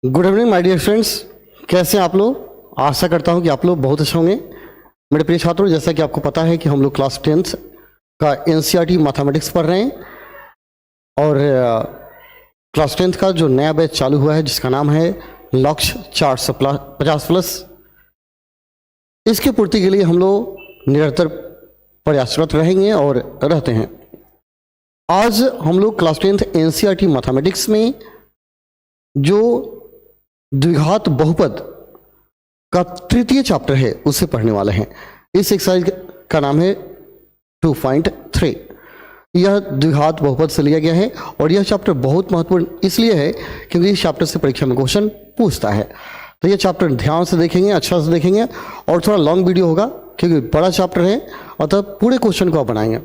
Good evening my dear friends, कैसे हैं आप लोग। आशा करता हूं कि आप लोग बहुत अच्छे होंगे। मेरे प्रिय छात्रों, जैसा कि आपको पता है कि हम लोग क्लास 10th का एनसीईआरटी मैथमेटिक्स पढ़ रहे हैं और क्लास 10th का जो नया बैच चालू हुआ है जिसका नाम है लक्ष्य 450+, इसकी पूर्ति के लिए हम लोग निरंतर प्रयासरत रहेंगे और रहते हैं। आज हम लोग क्लास 10th एनसीईआरटी मैथमेटिक्स में जो द्विघात बहुपद का तृतीय चैप्टर है उसे पढ़ने वाले हैं। इस एक्सरसाइज का नाम है 2.3। यह द्विघात बहुपद से लिया गया है और यह चैप्टर बहुत महत्वपूर्ण इसलिए है क्योंकि इस चैप्टर से परीक्षा में क्वेश्चन पूछता है। तो यह चैप्टर ध्यान से देखेंगे, अच्छा से देखेंगे और थोड़ा लॉन्ग वीडियो होगा क्योंकि बड़ा चैप्टर है, अतः पूरे क्वेश्चन को आप बनाएंगे।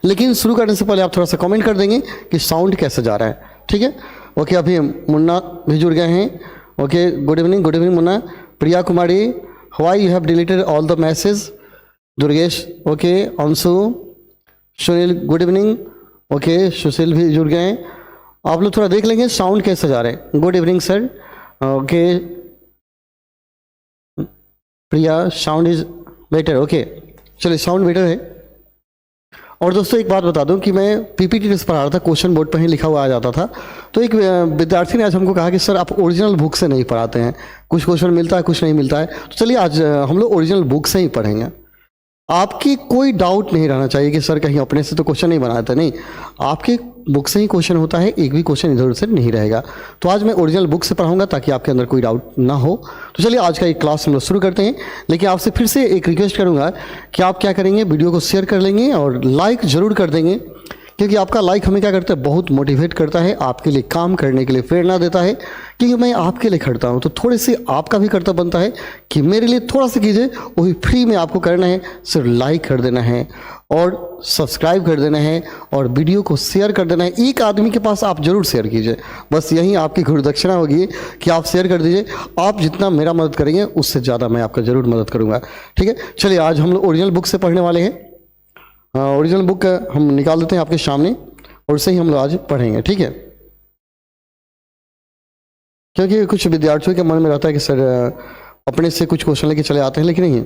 लेकिन शुरू करने से पहले आप थोड़ा सा कमेंट कर देंगे कि साउंड कैसे जा रहा है, ठीक है। ओके, अभी मुन्ना भी जुड़ गए हैं। Okay, good evening Munna. Priya Kumari, why you have deleted all the message. Durgesh, okay. Anshu, Sunil, good evening. Okay, Sushil भी जुड़ गए हैं। आप लोग थोड़ा देख लेंगे साउंड कैसे जा रहे हैं। Good evening sir. Okay Priya, sound is better. Okay, चलिए साउंड बेटर है। और दोस्तों एक बात बता दूं कि मैं पीपीटी टेस्ट पढ़ा रहा था, क्वेश्चन बोर्ड पर ही लिखा हुआ आ जाता था। तो एक विद्यार्थी ने आज हमको कहा कि सर आप ओरिजिनल बुक से नहीं पढ़ाते हैं, कुछ क्वेश्चन मिलता है कुछ नहीं मिलता है। तो चलिए आज हम लोग ओरिजिनल बुक से ही पढ़ेंगे। आपकी कोई डाउट नहीं रहना चाहिए कि सर कहीं अपने से तो क्वेश्चन नहीं बनाते, नहीं, आपके बुक से ही क्वेश्चन होता है, एक भी क्वेश्चन इधर उधर से नहीं रहेगा। तो आज मैं ओरिजिनल बुक से पढ़ाऊंगा ताकि आपके अंदर कोई डाउट ना हो। तो चलिए आज का एक क्लास हम लोग शुरू करते हैं। लेकिन आपसे फिर से एक रिक्वेस्ट करूंगा कि आप क्या करेंगे, वीडियो को शेयर कर लेंगे और लाइक ज़रूर कर देंगे, क्योंकि आपका लाइक हमें क्या करता है, बहुत मोटिवेट करता है, आपके लिए काम करने के लिए प्रेरणा देता है। क्योंकि मैं आपके लिए करता हूँ तो थोड़ी सी आपका भी कर्तव्य बनता है कि मेरे लिए थोड़ा सा कीजिए, वो भी फ्री में आपको करना है। सिर्फ लाइक कर देना है और सब्सक्राइब कर देना है और वीडियो को शेयर कर देना है। एक आदमी के पास आप जरूर शेयर कीजिए, बस यही आपकी गुरुदक्षिणा होगी कि आप शेयर कर दीजिए। आप जितना मेरा मदद करेंगे उससे ज़्यादा मैं आपका जरूर मदद करूँगा, ठीक है। चलिए आज हम लोग ओरिजिनल बुक से पढ़ने वाले हैं। ओरिजिनल बुक हम निकाल देते हैं आपके सामने और उसे ही हम लोग आज पढ़ेंगे, ठीक है। क्योंकि कुछ विद्यार्थियों के मन में रहता है कि सर अपने से कुछ क्वेश्चन लेके चले आते हैं, लेकिन नहीं,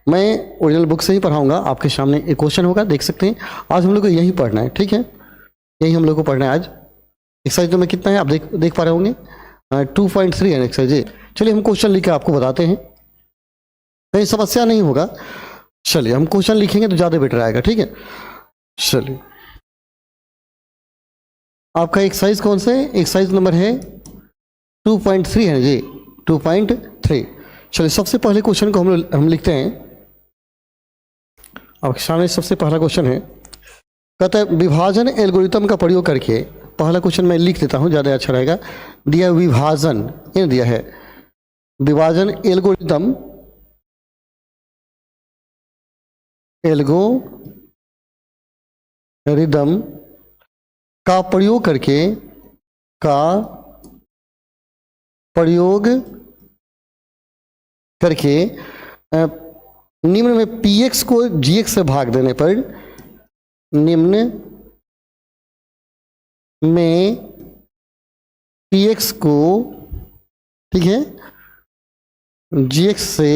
मैं ओरिजिनल बुक से ही पढ़ाऊंगा। आपके सामने एक क्वेश्चन होगा, देख सकते हैं। आज हम लोग को यही पढ़ना है, ठीक है, यही हम लोग को पढ़ना है आज। एक्सरसाइज में कितना है आप देख पा रहे होंगे, 2.3 है एक्सरसाइज। चलिए हम क्वेश्चन लिख के आपको बताते हैं, कहीं समस्या नहीं होगा। चलिए हम क्वेश्चन लिखेंगे तो ज़्यादा बेटर आएगा, ठीक है। चलिए आपका एक्सरसाइज कौन सा है, एक्सरसाइज नंबर है 2.3 है जी, 2.3। चलिए सबसे पहले क्वेश्चन को हम लिखते हैं। अब सामने सबसे पहला क्वेश्चन है, कहता है विभाजन एल्गोरिथम का प्रयोग करके। पहला क्वेश्चन मैं लिख देता हूँ, ज़्यादा अच्छा रहेगा। दिया विभाजन, ये दिया है विभाजन एल्गोरिथम का प्रयोग करके निम्न में px को gx से भाग देने पर निम्न में px को, ठीक है, gx से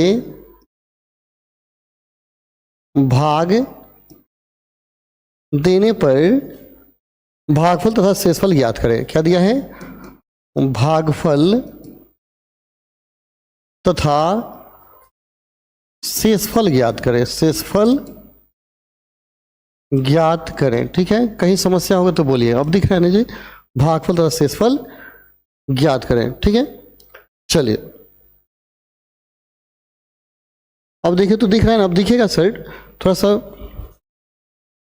भाग देने पर भागफल तथा शेषफल ज्ञात करें। क्या दिया है, भागफल तथा शेषफल ज्ञात करें, शेषफल ज्ञात करें, ठीक है। कहीं समस्या होगा तो बोलिए। अब दिख रहा है ना जी, भागफल तथा शेषफल ज्ञात करें, ठीक है। चलिए अब देखिए, तो दिख रहा है ना, अब दिखेगा सर, थोड़ा सा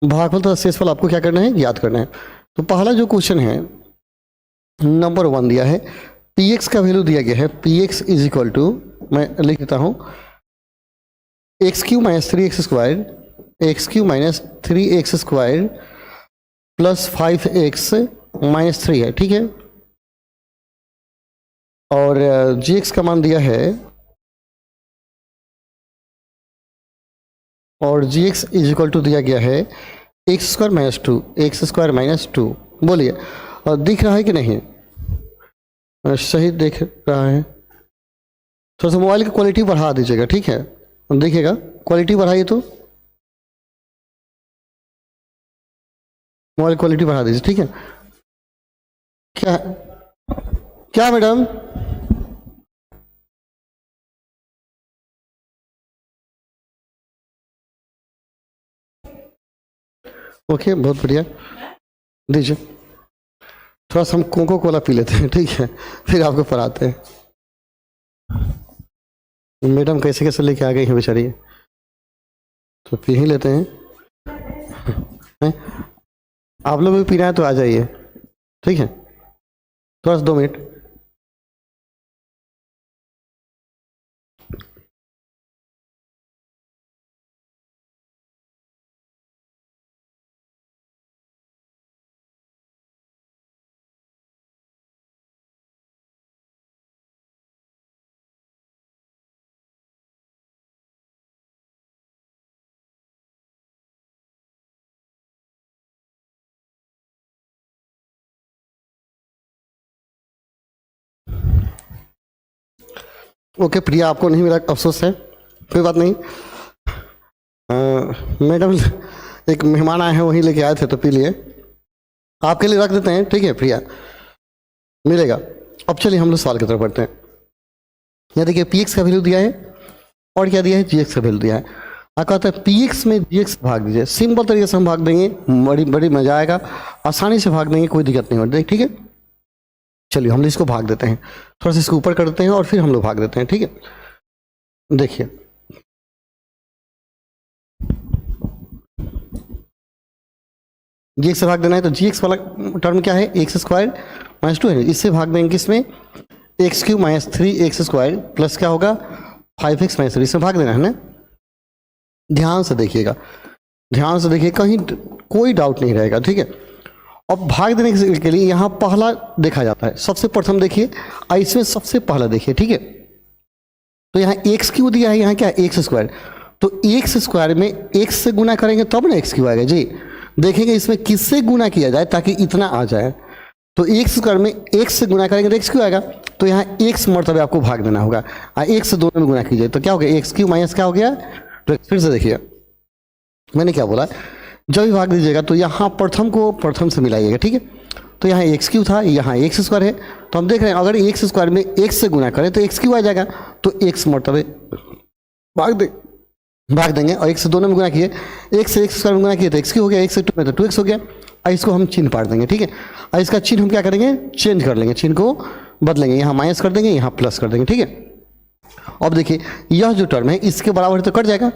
भागफल तथा शेषफल आपको क्या करना है, ज्ञात करना है। तो पहला जो क्वेश्चन है नंबर 1 दिया है, px का वैल्यू दिया गया है, px इज इक्वल टू, मैं लिख देता हूँ, x³ - 3x² प्लस 5x - 3 है, ठीक है। और gx का मान दिया है, और gx इज इक्वल टू दिया गया है x² - 2, x² - 2। बोलिए, और दिख रहा है कि नहीं, सही देख रहा है। थोड़ा सा मोबाइल की क्वालिटी बढ़ा दीजिएगा, ठीक है। देखिएगा क्वालिटी बढ़ाइए तो मोबाइल क्वालिटी बढ़ा दीजिए, ठीक है। क्या क्या मैडम? ओके, बहुत बढ़िया, दीजिए। थोड़ा सा हम कोको कोला पी लेते हैं, ठीक है, फिर आपको पढ़ाते हैं। मैडम कैसे कैसे लेके आ गई हैं बेचारी, तो पी ही लेते हैं। हैं? आप लोग भी पीना है तो आ जाइए, ठीक है। थोड़ा सा 2 मिनट। ओके प्रिया, आपको नहीं मिला, अफसोस है, कोई बात नहीं। मैडम एक मेहमान आए हैं, वहीं लेके आए थे तो पी लिए। आपके लिए रख देते हैं, ठीक है प्रिया, मिलेगा। अब चलिए हम लोग सवाल की तरफ बढ़ते हैं। यहाँ देखिए पी एक्स का वैल्यू दिया है और क्या दिया है, जी एक्स का वैल्यू दिया है। कहता है पी एक्स में जी एक्स भाग दीजिए। सिंपल तरीके से हम भाग देंगे, बड़ी मजा आएगा, आसानी से भाग देंगे, कोई दिक्कत नहीं होती, ठीक है। चलिए हम इसको भाग देते हैं, थोड़ा सा इसको ऊपर कर देते हैं और फिर हम लोग भाग देते हैं, ठीक है। देखिए जी एक्स से भाग देना है, तो जी एक्स वाला टर्म क्या है, एक्स स्क्वायर माइनस 2 है। इससे भाग देंगे किसमें, x Q minus 3x square plus क्या होगा 5x माइनस 3, इसमें भाग देना है ना। ध्यान से देखिएगा, ध्यान से देखिए, कहीं कोई डाउट नहीं रहेगा, ठीक है। अब भाग देने के लिए यहाँ पहला देखा जाता है, सबसे प्रथम देखिए, इसमें सबसे पहला देखिए, ठीक है। तो यहाँ एक्स क्यू दिया है, यहाँ क्या है एक्स स्क्वायर, तो एक्स स्क्वायर में एक्स से गुना करेंगे तब ना एक्स क्यू आएगा जी। देखेंगे इसमें किससे गुना किया जाए ताकि इतना आ जाए, तो एक्स स्क्वायर में एक्स से गुना करेंगे तो एक्स क्यू आएगा, तो यहाँ एक्स मरतबे आपको भाग देना होगा, एक्स से दोनों में गुना कीजिए तो क्या हो गया, एक्स क्यू माइनस क्या हो गया, तो फिर से देखिए मैंने क्या बोला, जब भी भाग दीजिएगा तो यहाँ प्रथम को प्रथम से मिलाइएगा, ठीक है। तो यहाँ एक्स क्यू था, यहाँ एक्स स्क्वायर है, तो हम देख रहे हैं अगर एक्स स्क्वायर में एक्स से गुना करें तो एक्स क्यू आ जाएगा, तो एक्स मरतबे भाग देंगे और एक्स से दोनों में गुना किए, एक्स से एक्स स्क्वायर में गुना किए तो एक्स क्यू हो गया, एक्स से 2 में तो 2x हो गया। और इसको हम चिन्ह पाट देंगे, ठीक है। और इसका चिन्ह हम क्या करेंगे, चेंज कर लेंगे, चिन्ह को बदलेंगे, यहाँ माइनस कर देंगे, यहाँ प्लस कर देंगे, ठीक है। अब देखिए यह जो टर्म है इसके बराबर तो कट जाएगा,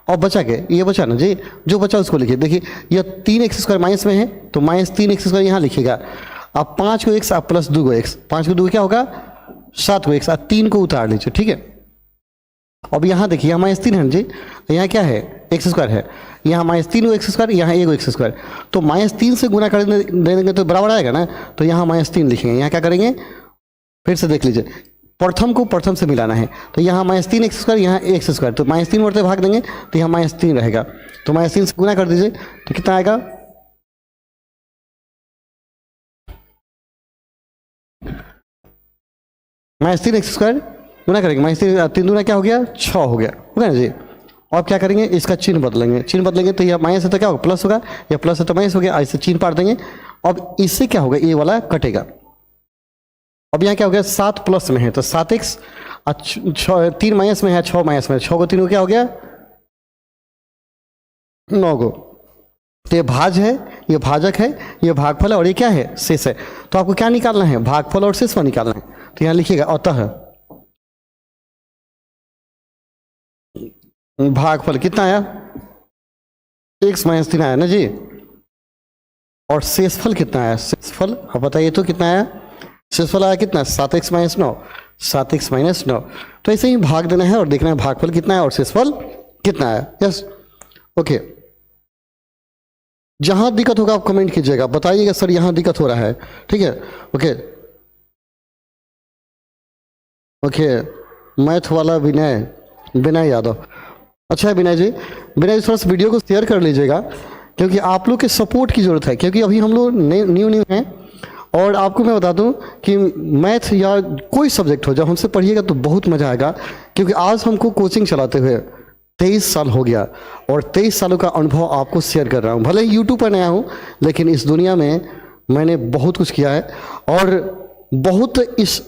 और बचा के ये बचा ना जी, जो बचा उसको लिखिए। देखिए यह 3x स्क्वायर माइनस में है तो माइनस 3x स्क्वायर यहाँ लिखिएगा। अब 5 को x, अब प्लस 2 को x, 5 को 2 क्या होगा 7 को x, और 3 को उतार लीजिए, ठीक है। अब यहाँ देखिए यहाँ माइनस 3 है जी, यहाँ क्या है एक्स स्क्वायर है, यहाँ माइनस 3 को एक्स स्क्वायर, यहाँ 1 को एक्स स्क्वायर, तो माइनस 3 से गुना कर देंगे तो बराबर आएगा ना, तो यहाँ माइनस 3 लिखेंगे। यहाँ क्या करेंगे, फिर से देख लीजिए, प्रथम को प्रथम से मिलाना है, तो यहाँ माइनस 3 एक्स स्क्वायर, यहाँ एक्स स्क्वायर, तो माइनस 3 बढ़ते भाग देंगे तो यहाँ माइनस 3 रहेगा, तो माइनस 3 से गुना कर दीजिए तो कितना आएगा, माइनस 3 एक्स स्क्वायर गुना करेंगे, माइनस 3 दूना क्या हो गया 6 हो गया ना जी। अब क्या करेंगे, इसका चिन्ह बदलेंगे, चिन्ह बदलेंगे तो यह माइनस है तो क्या होगा प्लस होगा, या प्लस है तो माइनस हो गया, ऐसे चिन्ह पाट देंगे। अब इससे क्या होगा, ये वाला कटेगा। अब यहाँ क्या हो गया 7 प्लस में है तो 7x, 3 माइनस में है 6 माइनस में, 6 को 3 को क्या हो गया 9 को, तो ये भाज है, ये भाजक है, ये भागफल है और ये क्या है शेष है। तो आपको क्या निकालना है, भागफल और शेष निकालना है, तो यहाँ लिखिएगा अतः भागफल कितना आया x माइनस 3 आया ना जी, और शेषफल कितना आया, शेषफल अब बताइए तो कितना आया, शेषफल आया कितना 7x माइनस 9, 7x माइनस 9। तो ऐसे ही भाग देना है और देखना है भागफल कितना है और शेषफल कितना आया। यस ओके, जहां दिक्कत होगा आप कमेंट कीजिएगा, बताइएगा सर यहाँ दिक्कत हो रहा है, ठीक है। ओके ओके, मैथ वाला विनय यादव, अच्छा है विनय जी, थोड़ा सा वीडियो को शेयर कर लीजिएगा क्योंकि आप लोग के सपोर्ट की ज़रूरत है, क्योंकि अभी हम लोग न्यू हैं और आपको मैं बता दूं कि मैथ या कोई सब्जेक्ट हो, जब हमसे पढ़िएगा तो बहुत मज़ा आएगा, क्योंकि आज हमको कोचिंग चलाते हुए 23 साल हो गया और 23 सालों का अनुभव आपको शेयर कर रहा हूँ। भले ही यूट्यूब पर नया हूँ, लेकिन इस दुनिया में मैंने बहुत कुछ किया है और बहुत इस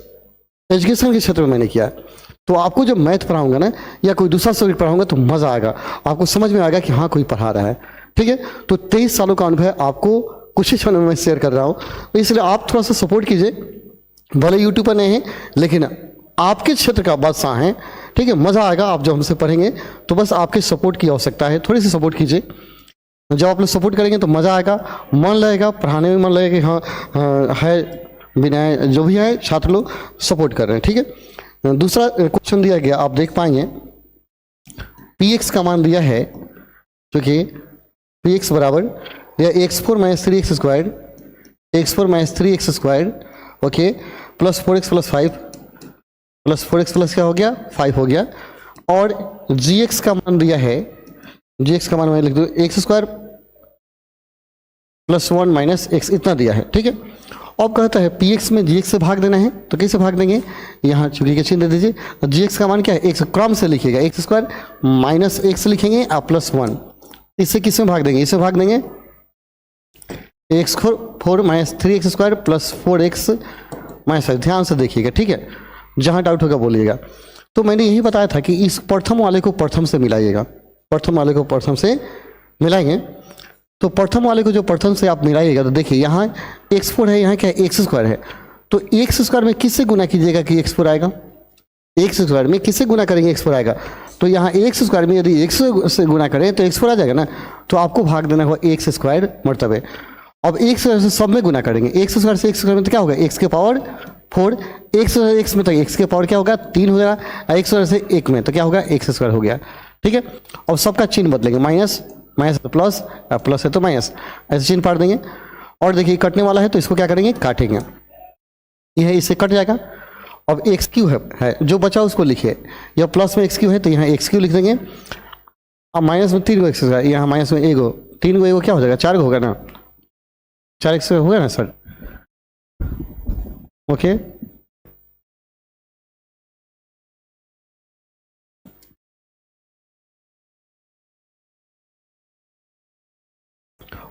एजुकेशन के क्षेत्र में मैंने किया है। तो आपको जब मैथ पढ़ाऊंगा ना या कोई दूसरा सब्जेक्ट पढ़ाऊंगा तो मज़ा आएगा, आपको समझ में आएगा कि हाँ कोई पढ़ा रहा है। ठीक है, तो 23 सालों का अनुभव आपको कुछ ही क्षण में मैं शेयर कर रहा हूँ, तो इसलिए आप थोड़ा सा सपोर्ट कीजिए। भले यूट्यूब पर नहीं है, लेकिन आपके क्षेत्र का बादशाह हैं। ठीक है, मज़ा आएगा आप जब हमसे पढ़ेंगे, तो बस आपके सपोर्ट की आवश्यकता है, थोड़ी सी सपोर्ट कीजिए। जब आप लोग सपोर्ट करेंगे तो मज़ा आएगा, मन लगेगा, पढ़ाने में मन लगेगा कि हाँ है विनय, जो भी है छात्र लोग सपोर्ट कर रहे हैं। ठीक है, दूसरा क्वेश्चन दिया गया, आप देख पाएंगे px का मान दिया है, जो कि px बराबर या x4 minus 3x squared, x4 minus 3x squared, okay, plus 4x plus 5 plus 4x plus क्या हो गया 5 हो गया। और gx का मान दिया है, gx का मान मैं लिख दूँ x square plus 1 minus x, इतना दिया है। ठीक है, अब कहता है px में gx से भाग देना है, तो कैसे भाग देंगे, यहाँ चुकी के चिन्ह दे दीजिए। gx का मान क्या है, एक्स क्रम से लिखिएगा, एक्स स्क्वायर माइनस एक्स लिखेंगे और प्लस 1, इससे किस में भाग देंगे, इससे भाग देंगे x4 minus 3x square plus 4x minus 5। ध्यान से देखिएगा, ठीक है, जहाँ डाउट होगा बोलिएगा। तो मैंने यही बताया था कि इस प्रथम वाले को प्रथम से मिलाइएगा, प्रथम वाले को प्रथम से मिलाएंगे। तो प्रथम वाले को जो प्रथम से आप मिलाइएगा तो देखिए यहाँ x4 है, यहाँ क्या है एक्स स्क्वायर है, तो एक्स स्क्वायर में किससे गुना कीजिएगा कि x4 आएगा, एक्स स्क्वायर में किससे गुना करेंगे x4 आएगा। तो यहाँ एक्स स्क्वायर में यदि एक्स से गुना करें तो x4 आ जाएगा ना, तो आपको भाग देना होगा एक्स स्क्वायर मरतबे। अब एक्स स्क्वायर से सब में गुना करेंगे, एक्स स्क्वायर से एक्स स्क्वायर में तो क्या होगा एक्स के पावर 4, एक्स में तो एक्स के पावर क्या होगा 3 हो जाएगा, एक्स स्क्वायर से 1 में तो क्या होगा एक्स स्क्वायर हो गया। ठीक है, और सबका चिन्ह बदलेंगे, माइनस माइनस तो प्लस, प्लस है तो माइनस, ऐसे चिन्ह पाड़ देंगे। और देखिए कटने वाला है तो इसको क्या करेंगे काटेंगे, यह इससे कट जाएगा। अब एक्स क्यू है जो बचा उसको लिखिए, या प्लस में एक्स क्यू है तो यहाँ एक्स क्यू लिख देंगे। अब माइनस में 3 गो एक्स, यहाँ माइनस में 1 गो, 3 गो 1 गो क्या हो जाएगा 4 गो होगा ना, 4 एक्स होगा ना सर, ओके।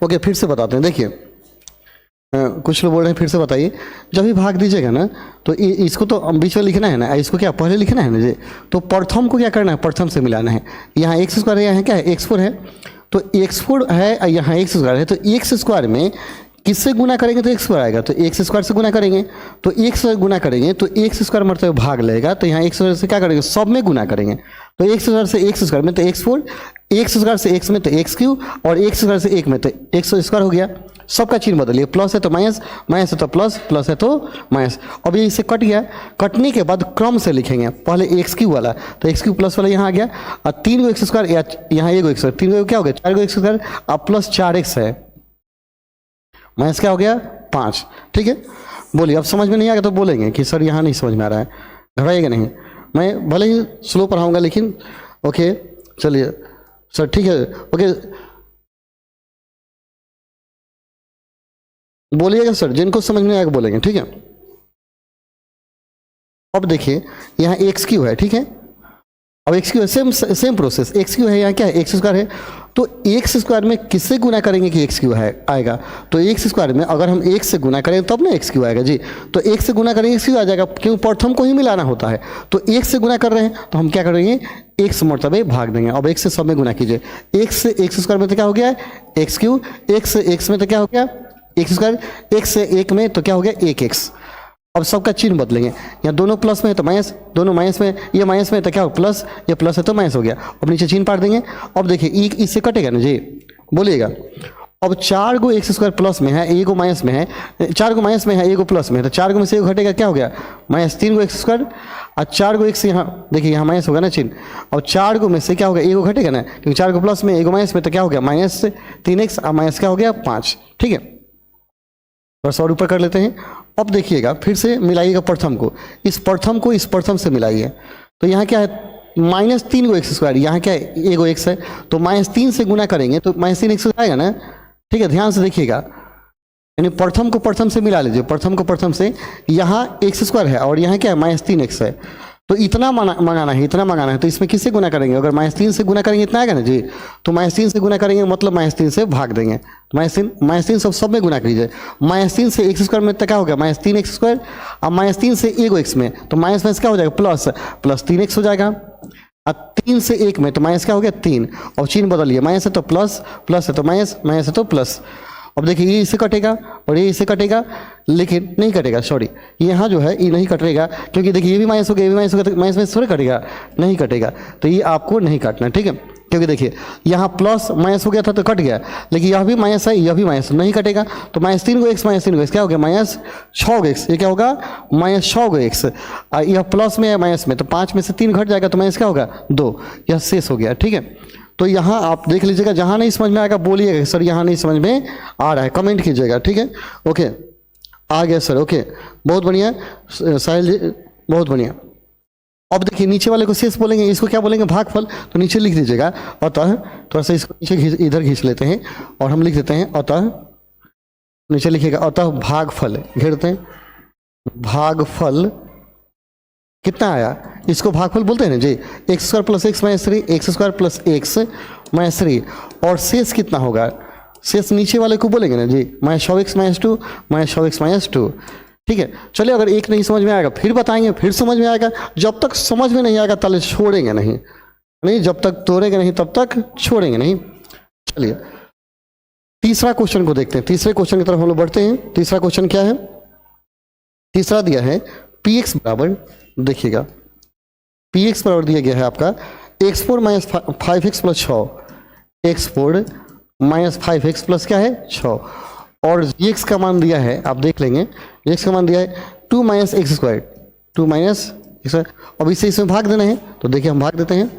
ओके, फिर से बताते हैं, देखिए कुछ लोग बोल रहे हैं फिर से बताइए। जब भी भाग दीजिएगा ना तो इसको तो बीच में लिखना है ना, इसको क्या पहले लिखना है ना जी, तो प्रथम को क्या करना है प्रथम से मिलाना है। यहाँ एक्स स्क्वायर है, यहाँ क्या है x4 है, तो x4 है, यहाँ एक्स स्क्वायर है, तो एक्स स्क्वायर में किससे गुना करेंगे तो एक्स स्क्वायर आएगा, तो एक्स स्क्वायर से गुना करेंगे, तो एक्स से गुना करेंगे तो एक्स स्क्वायर मतलब भाग लेगा, तो यहाँ एक्स स्क्वायर से क्या करेंगे सब में गुना करेंगे, तो एक्स स्क्वायर से एक्स स्क्वायर में तो x4, एक्स स्क्वायर से एक्स में तो एक्स क्यू, और एक्स स्क्वायर से 1 में तो एक्स स्क्वायर हो गया। सबका चिन्ह बदलिए, प्लस है तो माइनस, माइनस है तो प्लस, प्लस है तो माइनस। अब ये इससे कट गया, कटने के बाद क्रम से लिखेंगे, पहले एक्स क्यू वाला, तो एक्स क्यू प्लस वाला यहाँ आ गया, और 3 गो एक्स स्क्वायर या यहाँ 1 गो एक्स स्क्वायर, 3 गो क्या हो गया 4 गो एक्स स्क्वायर, अब प्लस 4x है, माइनस क्या हो गया 5। ठीक है, बोलिए अब समझ में नहीं आ गया तो बोलेंगे कि सर यहाँ नहीं समझ में आ रहा है, घबराइएगा नहीं, मैं भले ही स्लो पढ़ाऊँगा लेकिन ओके चलिए सर ठीक है, ओके बोलिएगा सर, जिनको समझ में आएगा बोलेंगे, ठीक है। अब देखिए यहाँ एक्स क्यू है, ठीक है, अब एक्स क्यू है, सेम प्रोसेस, एक्स क्यू है, यहाँ क्या है एक्स स्क्वायर है, तो एक्स स्क्वायर में किससे गुना करेंगे कि एक्स क्यू है आएगा, तो एक्स स्क्वायर में अगर हम एक्स से गुना करें तब ना एक्स क्यू आएगा जी, तो एक्स से गुना करेंगे एक्स क्यू आ जाएगा, क्यों प्रथम को ही मिलाना होता है, तो एक्स से गुना कर रहे हैं तो हम क्या करेंगे एक्स मरतबे भाग देंगे। अब एक्स से सब में गुना कीजिए, एक्स से एक्स स्क्वायर में तो क्या हो गया एक्स क्यू, एक्स से एक्स में तो क्या हो गया एक्स स्क्वायर, एक्स से 1 में तो क्या हो गया 1x। अब सबका चिन्ह बदलेंगे, यहाँ दोनों प्लस में है तो माइनस, दोनों माइनस में, ये माइनस में तो क्या हो प्लस, ये प्लस है तो माइनस हो गया। अब नीचे चिन्ह पाट देंगे। अब देखिए इससे कटेगा ना जी, बोलिएगा। अब 4 गो एक्स स्क्वायर प्लस में है, 1 गो माइनस में है, 4 गो माइनस में है, 1 गो प्लस में है, तो 4 गो में से 1 घटेगा क्या हो गया माइनस 3 गो एक्स स्क्वायर, और 4 गो एक्स यहाँ देखिए यहाँ माइनस होगा ना चिन्ह, और 4 गो में से क्या होगा 1 गो घटेगा ना, क्योंकि 4 गो प्लस में 1 गो माइनस में तो क्या हो गया माइनस 3x, और माइनस क्या हो गया 5। ठीक है, बस और ऊपर कर लेते हैं। अब देखिएगा फिर से मिलाइएगा प्रथम को इस प्रथम से मिलाइए, तो यहाँ क्या है माइनस 3 गो एक्स स्क्वायर, यहाँ क्या है 1 गो एक्स है, तो माइनस 3 से गुना करेंगे तो माइनस 3 एक्स आएगा ना। ठीक है, ध्यान से देखिएगा, यानी प्रथम को प्रथम से मिला लीजिए, प्रथम को प्रथम से। यहाँ एक्स स्क्वायर है और यहाँ क्या है, -3x है। तो इतना मंगाना है, इतना मंगाना है, तो इसमें किससे गुना करेंगे? अगर -3 से गुना करेंगे इतना आएगा ना जी, तो -3 से गुना करेंगे मतलब -3 से भाग देंगे। -3 सब में गुना कीजिए। -3 से एक्स स्क्वायर में तो क्या हो गया, -3x स्क्वायर। अब -3 से एगो एक्स में तो माइनस माइनस क्या हो जाएगा, प्लस 3x हो जाएगा। अब 3 से 1 में तो माइनस क्या हो गया, 3, और चिन्ह बदलिए, माइनस है तो प्लस, प्लस है तो माइनस, माइनस है तो प्लस। अब देखिए ये इससे कटेगा और ये इससे कटेगा, लेकिन नहीं कटेगा, सॉरी यहाँ जो है ये नहीं कटेगा, क्योंकि देखिए ये भी माइनस हो गया, ये भी माइनस हो गया, तो माइनस में थोड़ा कटेगा, नहीं कटेगा। तो ये आपको नहीं काटना, ठीक है, क्योंकि देखिए यहाँ प्लस माइनस हो गया था तो कट गया, लेकिन यह भी माइनस है, यह भी माइनस, नहीं कटेगा। तो -3 को x, -3 को x क्या हो गया, -6x। ये क्या होगा, -6x। यह प्लस में है माइनस में, तो 5 में से 3 घट जाएगा तो माइनस क्या होगा, 2। यह शेष हो गया, ठीक है। तो यहाँ आप देख लीजिएगा, जहाँ नहीं समझ में आएगा बोलिएगा सर यहाँ नहीं समझ में आ रहा है, कमेंट कीजिएगा, ठीक है। ओके, आ गया सर, ओके, बहुत बढ़िया साहिल जी, बहुत बढ़िया। अब देखिए नीचे वाले को शेष बोलेंगे, इसको क्या बोलेंगे, भागफल। तो नीचे लिख दीजिएगा अतः, थोड़ा सा इसको नीचे इधर खींच लेते हैं और हम लिख देते हैं अतः, नीचे लिखिएगा अतः भागफल, घेर देते हैं, भागफल कितना आया, इसको भागफल बोलते हैं ना जी, x² + x - 3, x² + x - 3। और शेष कितना होगा, शेष नीचे वाले को बोलेंगे ना जी, -6x - 2, -6x - 2, ठीक है। चलिए, अगर एक नहीं समझ में आएगा फिर बताएंगे, फिर समझ में आएगा। जब तक समझ में नहीं आएगा तले छोड़ेंगे नहीं, जब तक तोड़ेंगे नहीं तब तक छोड़ेंगे नहीं। चलिए तीसरा क्वेश्चन को देखते हैं, तीसरे क्वेश्चन की तरफ हम लोग बढ़ते हैं। तीसरा क्वेश्चन क्या है, तीसरा दिया है px बराबर, देखिएगा px बराबर दिया गया है आपका x4 - 5x + 6, x4 - 5x + क्या है, 6। और gx का मान दिया है, आप देख लेंगे, gx का मान दिया है 2 - x², 2 - x²। अब इसे इसमें भाग देना है, तो देखिए हम भाग देते हैं,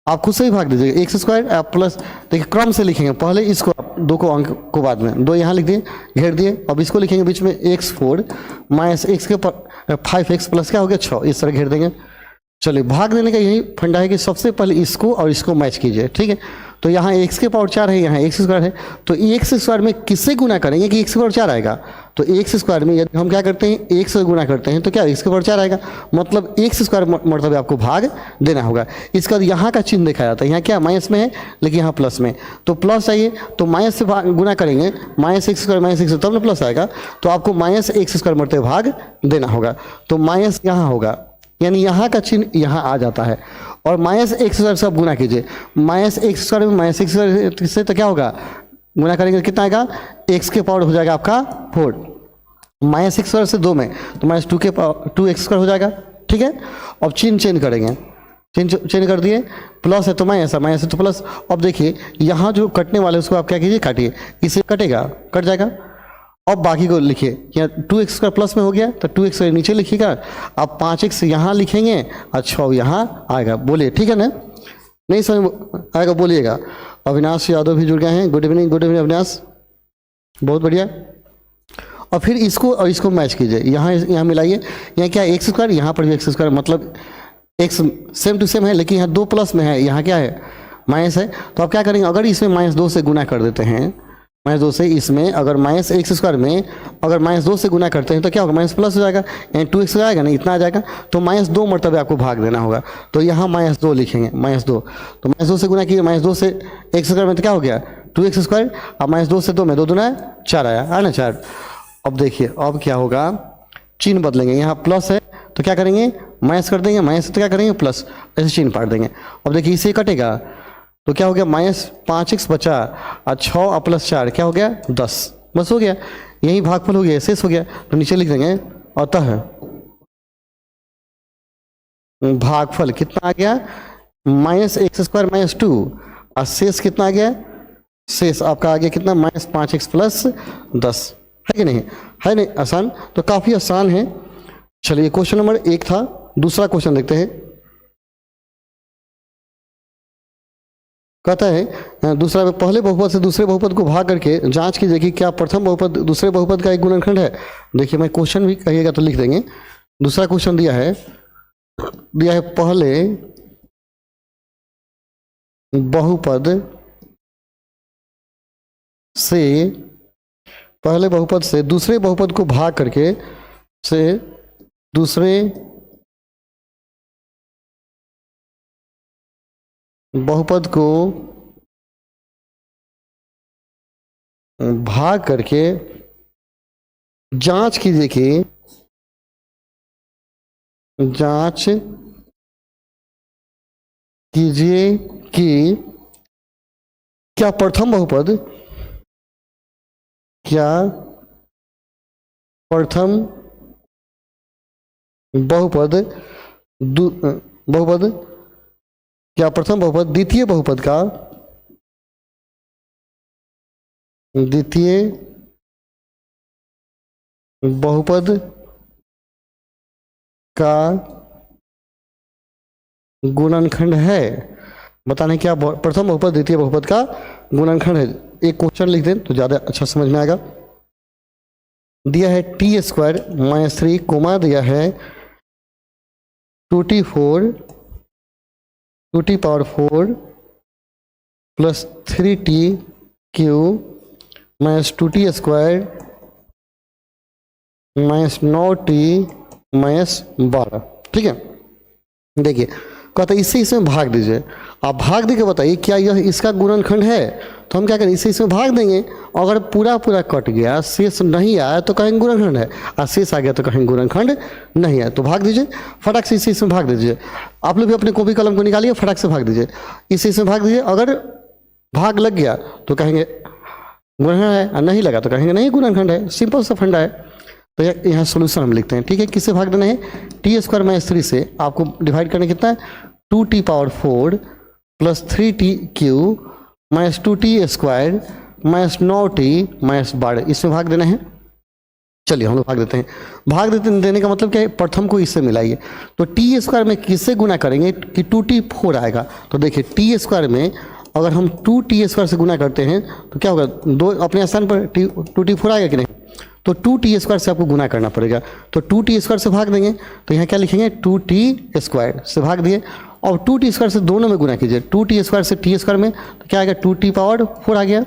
आप खुद से ही भाग दीजिएगा, x² आप प्लस, देखिए क्रम से लिखेंगे, पहले इसको, 2 को अंक को बाद में, 2 यहाँ लिख दिए, घेर दिए। अब इसको लिखेंगे बीच में x4 - x के 5x + क्या हो गया, 6, इस तरह घेर देंगे। चलिए, भाग देने का यही फंडा है कि सबसे पहले इसको और इसको मैच कीजिए, ठीक है। तो यहाँ x के पावर 4 है, यहाँ x² है, तो x² में किससे गुना करेंगे कि x के पावर 4 आएगा। तो x² में यदि हम क्या करते हैं, 1 से गुना करते हैं तो क्या x के पावर 4 आएगा, मतलब x² मतलब आपको भाग देना होगा। इसका यहाँ का चिन्ह देखा जाता है, यहाँ क्या माइनस में है लेकिन यहाँ प्लस में, तो प्लस चाहिए तो माइनस से गुना करेंगे, -x² - x तब ना प्लस आएगा, तो आपको -x² मरते भाग देना होगा। तो माइनस यहाँ होगा, यानी यहाँ का चिन्ह यहाँ आ जाता है, और -x² से आप गुना कीजिए, -x² में -x² से तो क्या होगा, गुना करेंगे कितना आएगा, x के पावर हो जाएगा आपका 4, -x² से 2 में तो -2 के पावर 2x² हो जाएगा, ठीक है। अब चिन्ह चेंज करेंगे, चिन्ह चेंज कर दिए, प्लस है तो माइनस है, माइनस है तो प्लस। अब देखिए यहाँ जो कटने वाले उसको आप क्या कीजिए, काटिए, इससे कटेगा, कट जाएगा। अब बाकी को लिखिए, यहाँ 2x² प्लस में हो गया तो 2x नीचे लिखिएगा, आप 5x यहाँ लिखेंगे और 6 यहाँ आएगा। बोलिए, ठीक है ना, नहीं समझ आएगा बोलिएगा। अविनाश यादव भी जुड़ गए हैं, good evening, good evening Avinash, बहुत बढ़िया। और फिर इसको और इसको मैच कीजिए, यहाँ मिलाइए, यहाँ क्या है x², यहाँ पर भी x², मतलब x सेम टू सेम है, लेकिन यहाँ 2 प्लस में है, यहाँ क्या है माइनस है। तो आप क्या करेंगे, अगर इसमें -2 से गुना कर देते हैं, -2 से इसमें अगर -x² में अगर -2 से गुना करते हैं तो क्या होगा, माइनस प्लस हो जाएगा, यानी 2x आएगा ना, इतना आ जाएगा, तो -2 मरतबे आपको भाग देना होगा। तो यहाँ -2 लिखेंगे, -2, तो -2 से गुना किए, -2 से x² में तो क्या हो गया 2x², अब -2 से 2 में 2 दूना 4 आया है ना, 4। अब देखिए अब क्या होगा, चिन्ह बदलेंगे, यहाँ प्लस है तो क्या करेंगे, माइनस कर देंगे, माइनस तो क्या करेंगे प्लस, ऐसे चिन्ह पाट देंगे। अब देखिए इसे कटेगा तो क्या हो गया, -5x बचा और 6 और +4 क्या हो गया 10, बस हो गया, यही भागफल हो गया, शेष हो गया। तो नीचे लिख देंगे अतः भागफल कितना आ गया, -x² - 2, और शेष कितना आ गया, शेष आपका आ गया कितना, -5x + 10, है कि नहीं, है नहीं आसान, तो काफ़ी आसान है। चलिए क्वेश्चन नंबर 1 था, दूसरा क्वेश्चन देखते हैं। कहता है दूसरा में पहले बहुपद से दूसरे बहुपद को भाग करके जांच कीजिए कि क्या प्रथम बहुपद दूसरे बहुपद का एक गुणनखंड है। देखिए मैं क्वेश्चन भी कहिएगा तो लिख देंगे। दूसरा क्वेश्चन दिया है पहले बहुपद से पहले बहुपद से दूसरे बहुपद को भाग करके से दूसरे बहुपद को भाग करके जांच कीजिए कि जांच कीजिए कि क्या प्रथम बहुपद क्या प्रथम बहुपद बहुपद क्या प्रथम बहुपद द्वितीय बहुपद का द्वितीय बहुपद का गुणनखंड है। बताने क्या प्रथम बहुपद द्वितीय बहुपद का गुणनखंड है। एक क्वेश्चन लिख दें तो ज़्यादा अच्छा समझ में आएगा। दिया है टी स्क्वायर माइनस 3 कोमा दिया है 2t4 2t⁴ plus 3t³ minus 2t² minus 9t minus 12। ठीक है, देखिए कहता है इससे इसमें भाग दीजिए। आप भाग देके बताइए क्या यह इसका गुणनखंड है। तो हम क्या करें, इससे इसमें भाग देंगे। अगर पूरा पूरा कट गया, शेष नहीं आया तो कहेंगे गुणनखंड है, और शेष आ गया तो कहेंगे गुणनखंड नहीं है। तो भाग दीजिए, फटाक से इससे इसमें भाग दीजिए। आप लोग भी अपने कॉपी कलम को निकालिए, फटाक से भाग दीजिए, इससे इसमें भाग दीजिए। अगर भाग लग गया तो कहेंगे गुणनखंड है, और नहीं लगा तो कहेंगे नहीं गुणनखंड है। सिंपल सा फंडा है। तो यहाँ सोल्यूशन हम लिखते हैं। ठीक है, किससे भाग देना है, t² माइनस 3 से। आपको डिवाइड करना कितना है, 2t⁴ plus 3t³ minus 2t² minus 9t minus 12, इसमें भाग देना है। चलिए हम लोग भाग देते हैं। भाग देने का मतलब क्या है, प्रथम को इससे मिलाइए। तो t² में किससे गुना करेंगे कि 2t4 आएगा। तो देखिए t² में अगर हम 2t² से गुना करते हैं तो क्या होगा, दो अपने स्थान पर 2t4 आएगा कि नहीं। तो 2t² से आपको गुना करना पड़ेगा। तो 2t² से भाग देंगे तो यहाँ क्या लिखेंगे, 2t² से भाग दिए। और 2t² से दोनों में गुना कीजिए, 2t² से t² में तो क्या आएगा, 2t⁴ आ गया।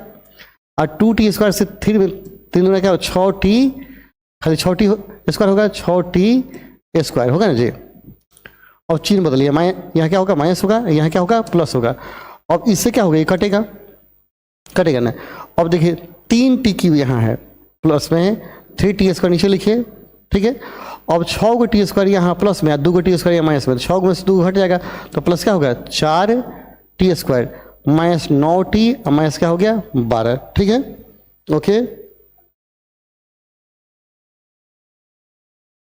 और 2t² से 3 में 3 दूना क्या हो, 6t, खाली 6t² होगा, 6t² होगा ना जी। और चिन्ह बदलिए, यहाँ क्या होगा, माइनस होगा, यहाँ क्या होगा, प्लस होगा। अब इससे क्या होगा, ये कटेगा, कटेगा ना। अब देखिए 3t³ यहाँ है, प्लस में 3t² नीचे लिखिए। ठीक है, अब 6 को t² यहाँ प्लस में, 2 को t² यहाँ माइनस में, 6 में से 2 घट जाएगा तो प्लस क्या होगा, 4t² माइनस 9t और माइनस क्या हो गया, 12। ठीक है, ओके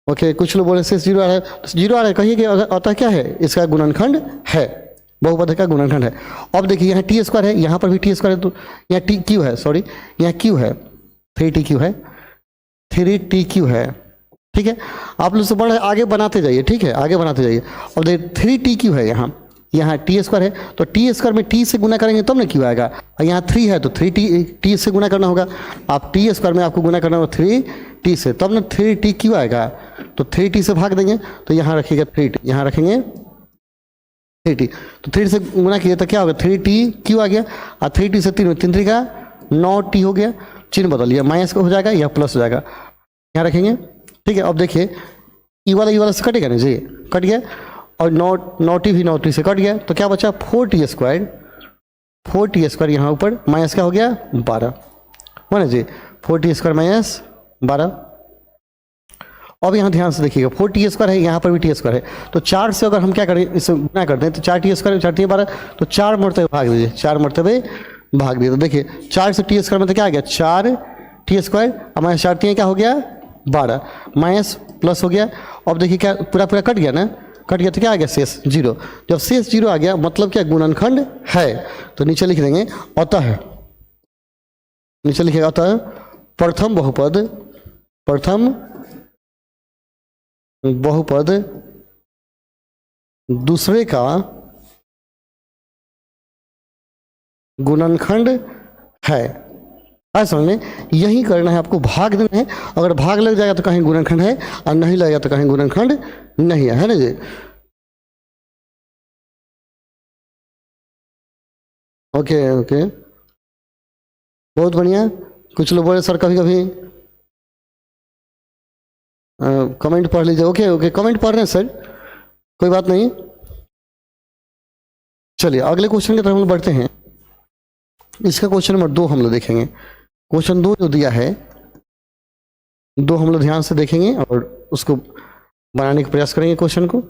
ओके। कुछ लोग बोले से 0 आ रहा है, तो 0 आ रहा है, कहिए कि अतः क्या है, इसका गुणनखंड है, बहुपद का गुणनखंड है। अब देखिए यहाँ t² है, यहाँ पर भी t² है, तो यहाँ t³ है, सॉरी यहाँ q है, 3t³ है, 3t³ है। ठीक है, आप लोग से बड़ा आगे बनाते जाइए। ठीक है, आगे बनाते जाइए। अब देखिए 3t³ है, यहाँ t² है, तो t² में t से गुना करेंगे तब ना q आएगा। और यहाँ 3 है तो 3t से गुना करना होगा। आप t² में आपको गुना करना होगा 3t से, तब ना 3t³ आएगा। तो 3t से भाग देंगे तो यहाँ रखिएगा 3t, यहाँ रखेंगे 3t। तो 3 से गुना किए तो क्या होगा, 3t³ आ गया। और 3t से 3 में 3 3 का 9t हो गया। चिन्ह बदलिए, माइनस हो जाएगा या प्लस हो जाएगा, यहाँ रखेंगे। ठीक है, अब देखिए ई वाला से कटेगा ना जी, कट गया। और 9t भी 9t से कट गया, तो क्या बचा, 4t²। 4t² यहाँ ऊपर माइनस क्या हो गया, 12 हो ना जी, 4t² माइनस 12। अब यहाँ ध्यान से देखिएगा 4t² है, यहाँ पर भी t² है। तो 4 से अगर हम क्या करें, इसे गुना करते हैं तो 4t², 4t 12, तो 4 मरतबे भाग दीजिए, 4 मरतबे भाग दिए। तो देखिए 4 से t² में तो क्या आ गया, 4t² और माइनस 4 3 क्या हो गया, 12, माइनस प्लस हो गया। अब देखिए क्या पूरा पूरा कट गया ना, कट गया तो क्या आ गया, शेष 0। जब शेष 0 आ गया मतलब क्या, गुणनखंड है। तो नीचे लिख देंगे अतः, नीचे लिखेगा अतः प्रथम बहुपद दूसरे का गुणनखंड है। समझ में, यही करना है आपको, भाग देना है। अगर भाग लग जाएगा तो कहीं गुणनखंड है, और नहीं लगेगा तो कहीं गुणनखंड नहीं है ना जी। Okay okay. बहुत बढ़िया। कुछ लोग बोले सर कभी कभी कमेंट पढ़ लीजिए। ओके ओके, कमेंट पढ़ रहे हैं सर, कोई बात नहीं। चलिए अगले क्वेश्चन की तरफ हम लोग बढ़ते हैं। इसका क्वेश्चन नंबर 2 हम लोग देखेंगे। क्वेश्चन 2 जो दिया है, 2 हम लोग ध्यान से देखेंगे और उसको बनाने का प्रयास करेंगे क्वेश्चन को।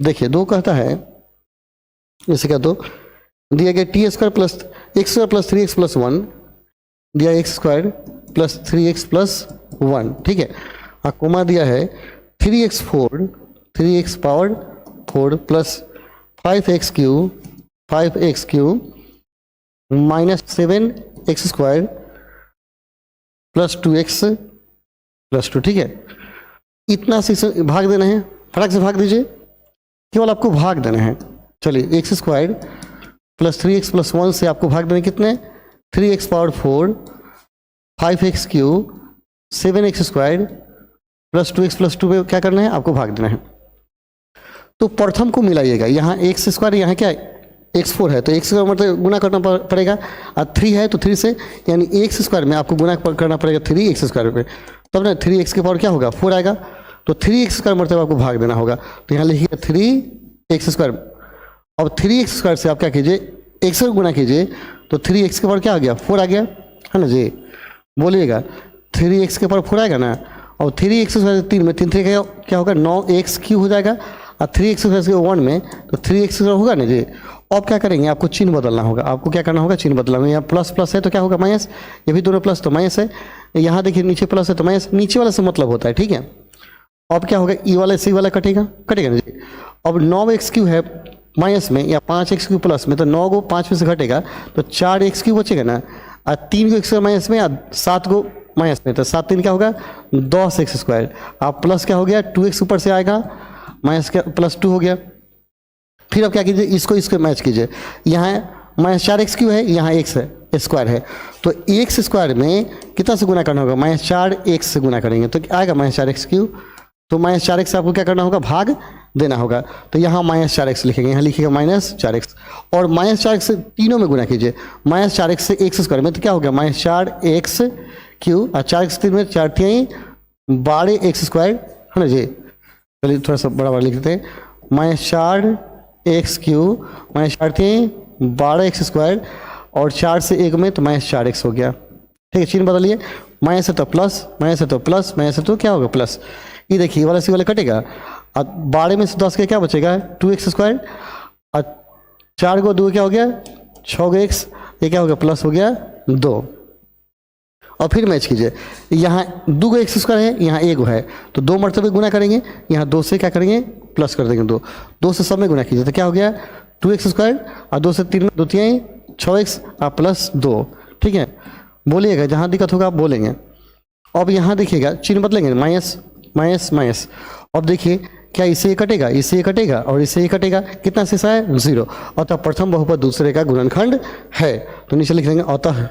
देखिए 2 कहता है, जैसे क्या 2 दिया गया T square plus x square plus 3x plus 1 दिया x square plus 3x plus 1, ठीक है। कोमा दिया है 3x power 4 plus 5x cube minus 7x square plus 2x plus 2, ठीक है। इतना से भाग देना है, फटाक से भाग दीजिए, केवल आपको भाग देना है। चलिए x square plus 3x plus 1 से आपको भाग देना कितने, 3x power 4 5x cube 7x square plus 2x plus 2 पे क्या करना है, आपको भाग देना है। तो प्रथम को मिलाइएगा, यहाँ एक्स स्क्वायर, यहाँ क्या है x4 है तो x स्क्वायर मतलब गुना करना पड़ेगा, और 3 है तो 3 से, यानी एक्स स्क्वायर में आपको गुना करना पड़ेगा 3x स्क्वायर पे, तब ना 3x के पावर क्या होगा 4 आएगा, तो 3x स्क्वायर मतलब आपको भाग देना होगा। तो यहाँ लिखिए 3x स्क्वायर। अब 3x स्क्वायर से आप क्या कीजिए, x से गुना कीजिए, तो 3x के पावर क्या आ गया 4 आ गया, है ना जी, बोलिएगा 3x के पावर 4 आएगा ना। और 3x स्क्वायर 3 में 3 क्या होगा 9x क्यूब हो जाएगा, और 3x स्क्वायर 1 में तो 3x स्क्वायर होगा ना जी। अब क्या करेंगे, आपको चिन्ह बदलना होगा, आपको क्या करना होगा चिन्ह बदलना। यहाँ प्लस प्लस है तो क्या होगा माइनस, ये भी दोनों प्लस तो माइनस है, यहाँ देखिए नीचे प्लस है तो माइनस, नीचे वाला से मतलब होता है, ठीक है। अब क्या होगा ई वाला सी वाला कटेगा ना जी। अब 9x क्यूब है माइनस में, या 5x क्यूब प्लस में, तो 9 को 5 में से घटेगा तो 4x क्यूब बचेगा ना, और 3 को x माइनस में, या 7 को माइनस में, तो 7 3 क्या होगा 10x स्क्वायर। आप प्लस क्या हो गया 2x ऊपर से आएगा, माइनस क्या प्लस 2 हो गया। फिर आप क्या कीजिए, इसको मैच कीजिए, यहाँ माइनस 4x क्यूब है, यहाँ x है स्क्वायर है, तो x स्क्वायर में कितना से गुना करना होगा, माइनस 4x से गुना करेंगे तो आएगा माइनस 4x क्यूब। तो माइनस 4x से आपको क्या करना होगा, भाग देना होगा। तो यहाँ माइनस 4x लिखेंगे, यहाँ लिखिएगा माइनस 4x, और माइनस 4x से तीनों में गुना कीजिए, माइनस 4x से x स्क्वायर में तो क्या हो गया माइनस 4x क्यूब, और 4x 3 में 4 3 12x स्क्वायर, है ना जी। चलिए थोड़ा सा बड़ा लिख देते हैं, minus 4x cube minus 4 3 12x square, और 4 से 1 में तो माइनस 4x हो गया, ठीक है। चिन्ह बदलिए, माइनस है तो प्लस, माइनस है तो प्लस, माइनस है तो क्या होगा प्लस। ये देखिए वाला सी वाला कटेगा, और 12 में से 10 के क्या बचेगा 2x स्क्वायर, और 4 को 2 क्या हो गया 6x, ये क्या हो गया प्लस हो गया 2। और फिर मैच कीजिए, यहाँ 2 x स्क्वायर है, यहाँ 1 है, तो 2 मरतबे गुना करेंगे, यहाँ 2 से क्या करेंगे प्लस कर देंगे, 2 से सब में गुना कीजिए तो क्या हो गया 2x स्क्वायर, और 2 से 3 में 2 3 6x और प्लस 2, ठीक है। बोलिएगा जहाँ दिक्कत होगा आप बोलेंगे। अब यहाँ देखिएगा चिन्ह बदलेंगे, माइनस माइनस माइनस। अब देखिए क्या इससे ये कटेगा, इससे ये कटेगा और इससे ये कटेगा, कितना शेषा है 0, अतः प्रथम बहुपद दूसरे का गुणनखंड है। तो नीचे लिख देंगे अतः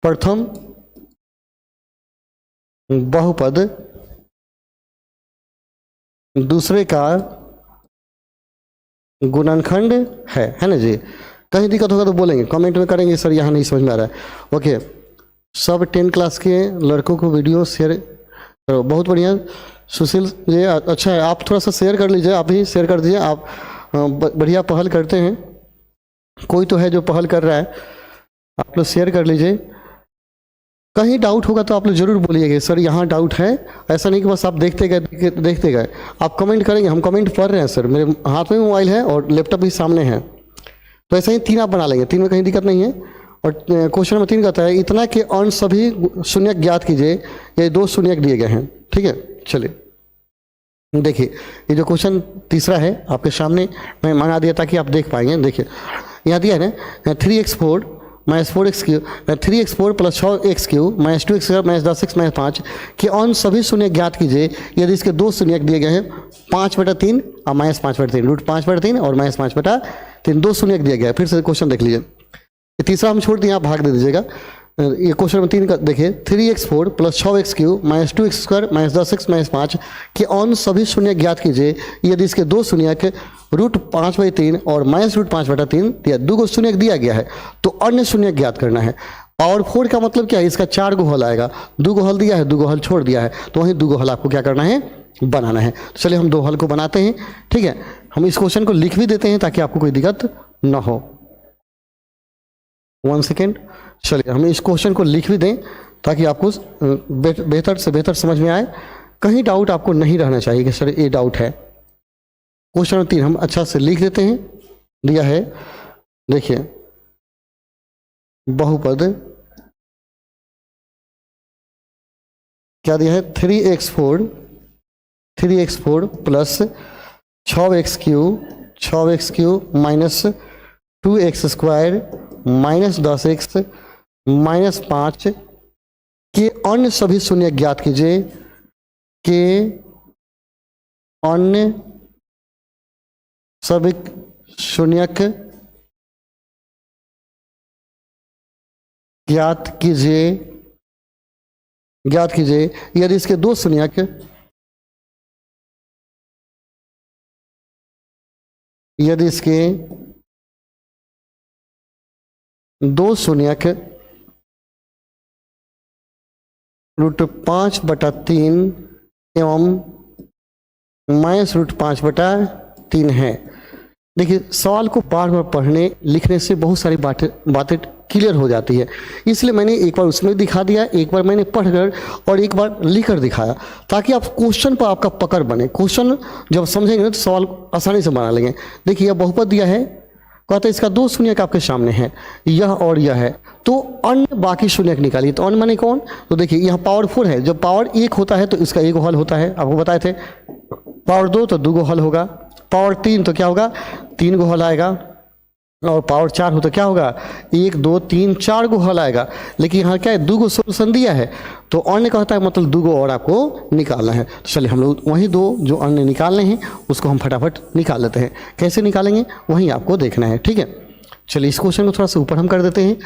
प्रथम बहुपद दूसरे का गुणनखंड है ना जी। कहीं दिक्कत होगा तो बोलेंगे, कमेंट में करेंगे सर यहाँ नहीं समझ में आ रहा है। ओके, सब 10 क्लास के लड़कों को वीडियो शेयर करो, बहुत बढ़िया सुशील जी, अच्छा है, आप थोड़ा सा शेयर कर लीजिए, आप ही शेयर कर दीजिए, आप बढ़िया पहल करते हैं, कोई तो है जो पहल कर रहा है, आप लोग शेयर कर लीजिए। कहीं डाउट होगा तो आप लोग जरूर बोलिएगा सर यहाँ डाउट है, ऐसा नहीं कि बस आप देखते गए, आप कमेंट करेंगे, हम कमेंट पढ़ रहे हैं सर, मेरे हाथ में मोबाइल है और लैपटॉप भी सामने है, तो ऐसे ही 3 आप बना लेंगे, 3 में कहीं दिक्कत नहीं है। और क्वेश्चन नंबर 3 कहता है इतना के अंश सभी शून्यक ज्ञात कीजिए, ये 2 शून्यक दिए गए हैं, ठीक है। चलिए देखिए ये जो क्वेश्चन तीसरा है आपके सामने मैं मंगा दिया ताकि आप देख पाएंगे। देखिए यहाँ दिया है ना 3x4 minus 4x cube, 3x4 plus 6x cube minus 2x square minus 10x minus 5 के अंश सभी शून्यक ज्ञात कीजिए यदि इसके 2 शून्यक दिए गए हैं 5/3 और माइनस 5/3, रूट 5/3 और माइनस 5/3, 2 शून्यक दिया गया है। फिर से क्वेश्चन देख लीजिए, तीसरा हम छोड़ दिए, आप भाग दे दीजिएगा। ये क्वेश्चन नंबर 3 का देखिए, 3x4 plus 6x³ minus 2x² minus 10x minus 5 के ऑन सभी शून्य ज्ञात कीजिए यदि इसके दो शून्यक √5/3 और माइनस √5/3 दिया, दो गो शून्यक दिया गया है तो अन्य शून्य ज्ञात करना है। पावर 4 का मतलब क्या है, इसका 4 गो हल आएगा, 2 गो हल दिया है, 2 गो हल छोड़ दिया है, तो वहीं 2 गो हल आपको क्या करना है, बनाना है। तो चलिए हम 2 हल को बनाते हैं, ठीक है। हम इस क्वेश्चन को लिख भी देते हैं ताकि आपको कोई दिक्कत ना हो। 1 सेकेंड, चलिए हम इस क्वेश्चन को लिख भी दें ताकि आपको बेहतर से बेहतर समझ में आए। कहीं डाउट आपको नहीं रहना चाहिए कि सर ये डाउट है। क्वेश्चन नंबर 3 हम अच्छा से लिख देते हैं। दिया है, देखिए, बहुपद क्या दिया है, 3x4 plus 6x³ minus 2x² minus 10x minus 5 के अन्य सभी शून्य ज्ञात कीजिए, के अन्य सभी शून्यक ज्ञात कीजिए यदि इसके दो शून्यक √5/3 एवं माइनस √5/3 है। देखिए, सवाल को बार बार पढ़ने लिखने से बहुत सारी बातें क्लियर हो जाती है, इसलिए मैंने एक बार उसमें दिखा दिया, एक बार मैंने पढ़कर और एक बार लिखकर दिखाया ताकि आप क्वेश्चन पर आपका पकड़ बने। क्वेश्चन जब समझेंगे तो सवाल आसानी से बना लेंगे। देखिए, यह बहुपद दिया है, कहते हैं इसका दो शून्यक आपके सामने है, यह और यह है, तो अन्य बाकी शून्यक निकालिए। तो अन्य माने कौन, तो देखिए यह पावर 4 है, जब पावर 1 होता है तो इसका 1 हल होता है, आपको बताए थे। पावर 2 तो 2 हल होगा, पावर 3 तो क्या होगा, 3 गो हल आएगा, और पावर 4 हो तो क्या होगा, 1 2 3 4 गो हल आएगा। लेकिन यहाँ क्या है, 2 गो सोल्यूशन दिया है तो अन्य कहता है मतलब 2 गो और आपको निकालना है। तो चलिए हम लोग वही 2 जो अन्य निकालने हैं उसको हम फटाफट निकाल लेते हैं। कैसे निकालेंगे वही आपको देखना है, ठीक है। चलिए इस क्वेश्चन को थोड़ा सा ऊपर हम कर देते हैं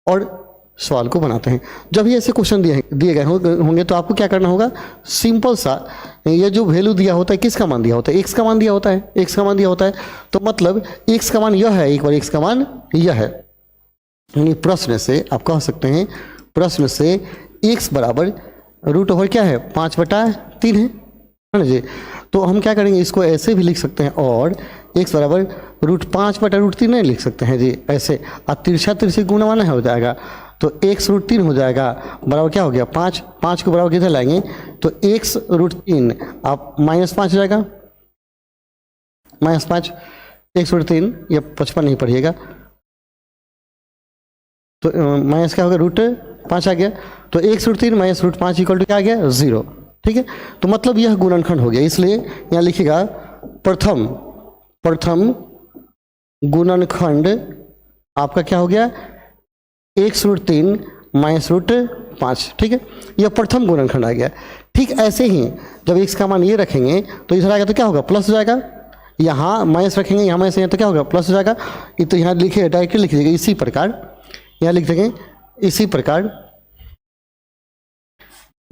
और सवाल को बनाते हैं। जब ये ऐसे क्वेश्चन दिए गए होंगे तो आपको क्या करना होगा, सिंपल सा, ये जो वैल्यू दिया होता है किसका मान दिया होता है, x का मान दिया होता है, x का मान दिया होता है, तो मतलब x का मान यह है, एक बार x का मान यह है, यानी प्रश्न से आप कह सकते हैं, प्रश्न से x बराबर √ क्या है, 5/3 है ना जी। तो हम क्या करेंगे, इसको ऐसे भी लिख सकते हैं और x बराबर √5/√3 नहीं लिख सकते हैं जी, ऐसे तिरछा तिरछी गुणा हो जाएगा, तो x √3 हो जाएगा, बराबर क्या हो गया 5, 5 को बराबर किधर लाएंगे, तो x √3 आप -5 हो जाएगा, -5 x √3, ये 55 नहीं पढ़िएगा, तो माइनस क्या होगा, √5 आ गया, तो x √3 माइनस √5 इक्वल टू क्या आ गया, 0, ठीक है। तो मतलब यह गुणनखंड हो गया, इसलिए यहाँ लिखिएगा प्रथम गुणनखंड आपका क्या हो गया, x √3 माइनस √5, ठीक है, यह प्रथम गुणनखंड आ गया। ठीक ऐसे ही जब x का मान ये रखेंगे तो इधर आएगा तो क्या होगा, प्लस हो जाएगा, यहाँ माइनस रखेंगे, यहाँ माइनस तो क्या होगा, प्लस हो जाएगा। ये तो यहाँ लिखिए, डायरेक्टली लिख दीजिएगा इसी प्रकार, यहाँ लिख देंगे इसी प्रकार,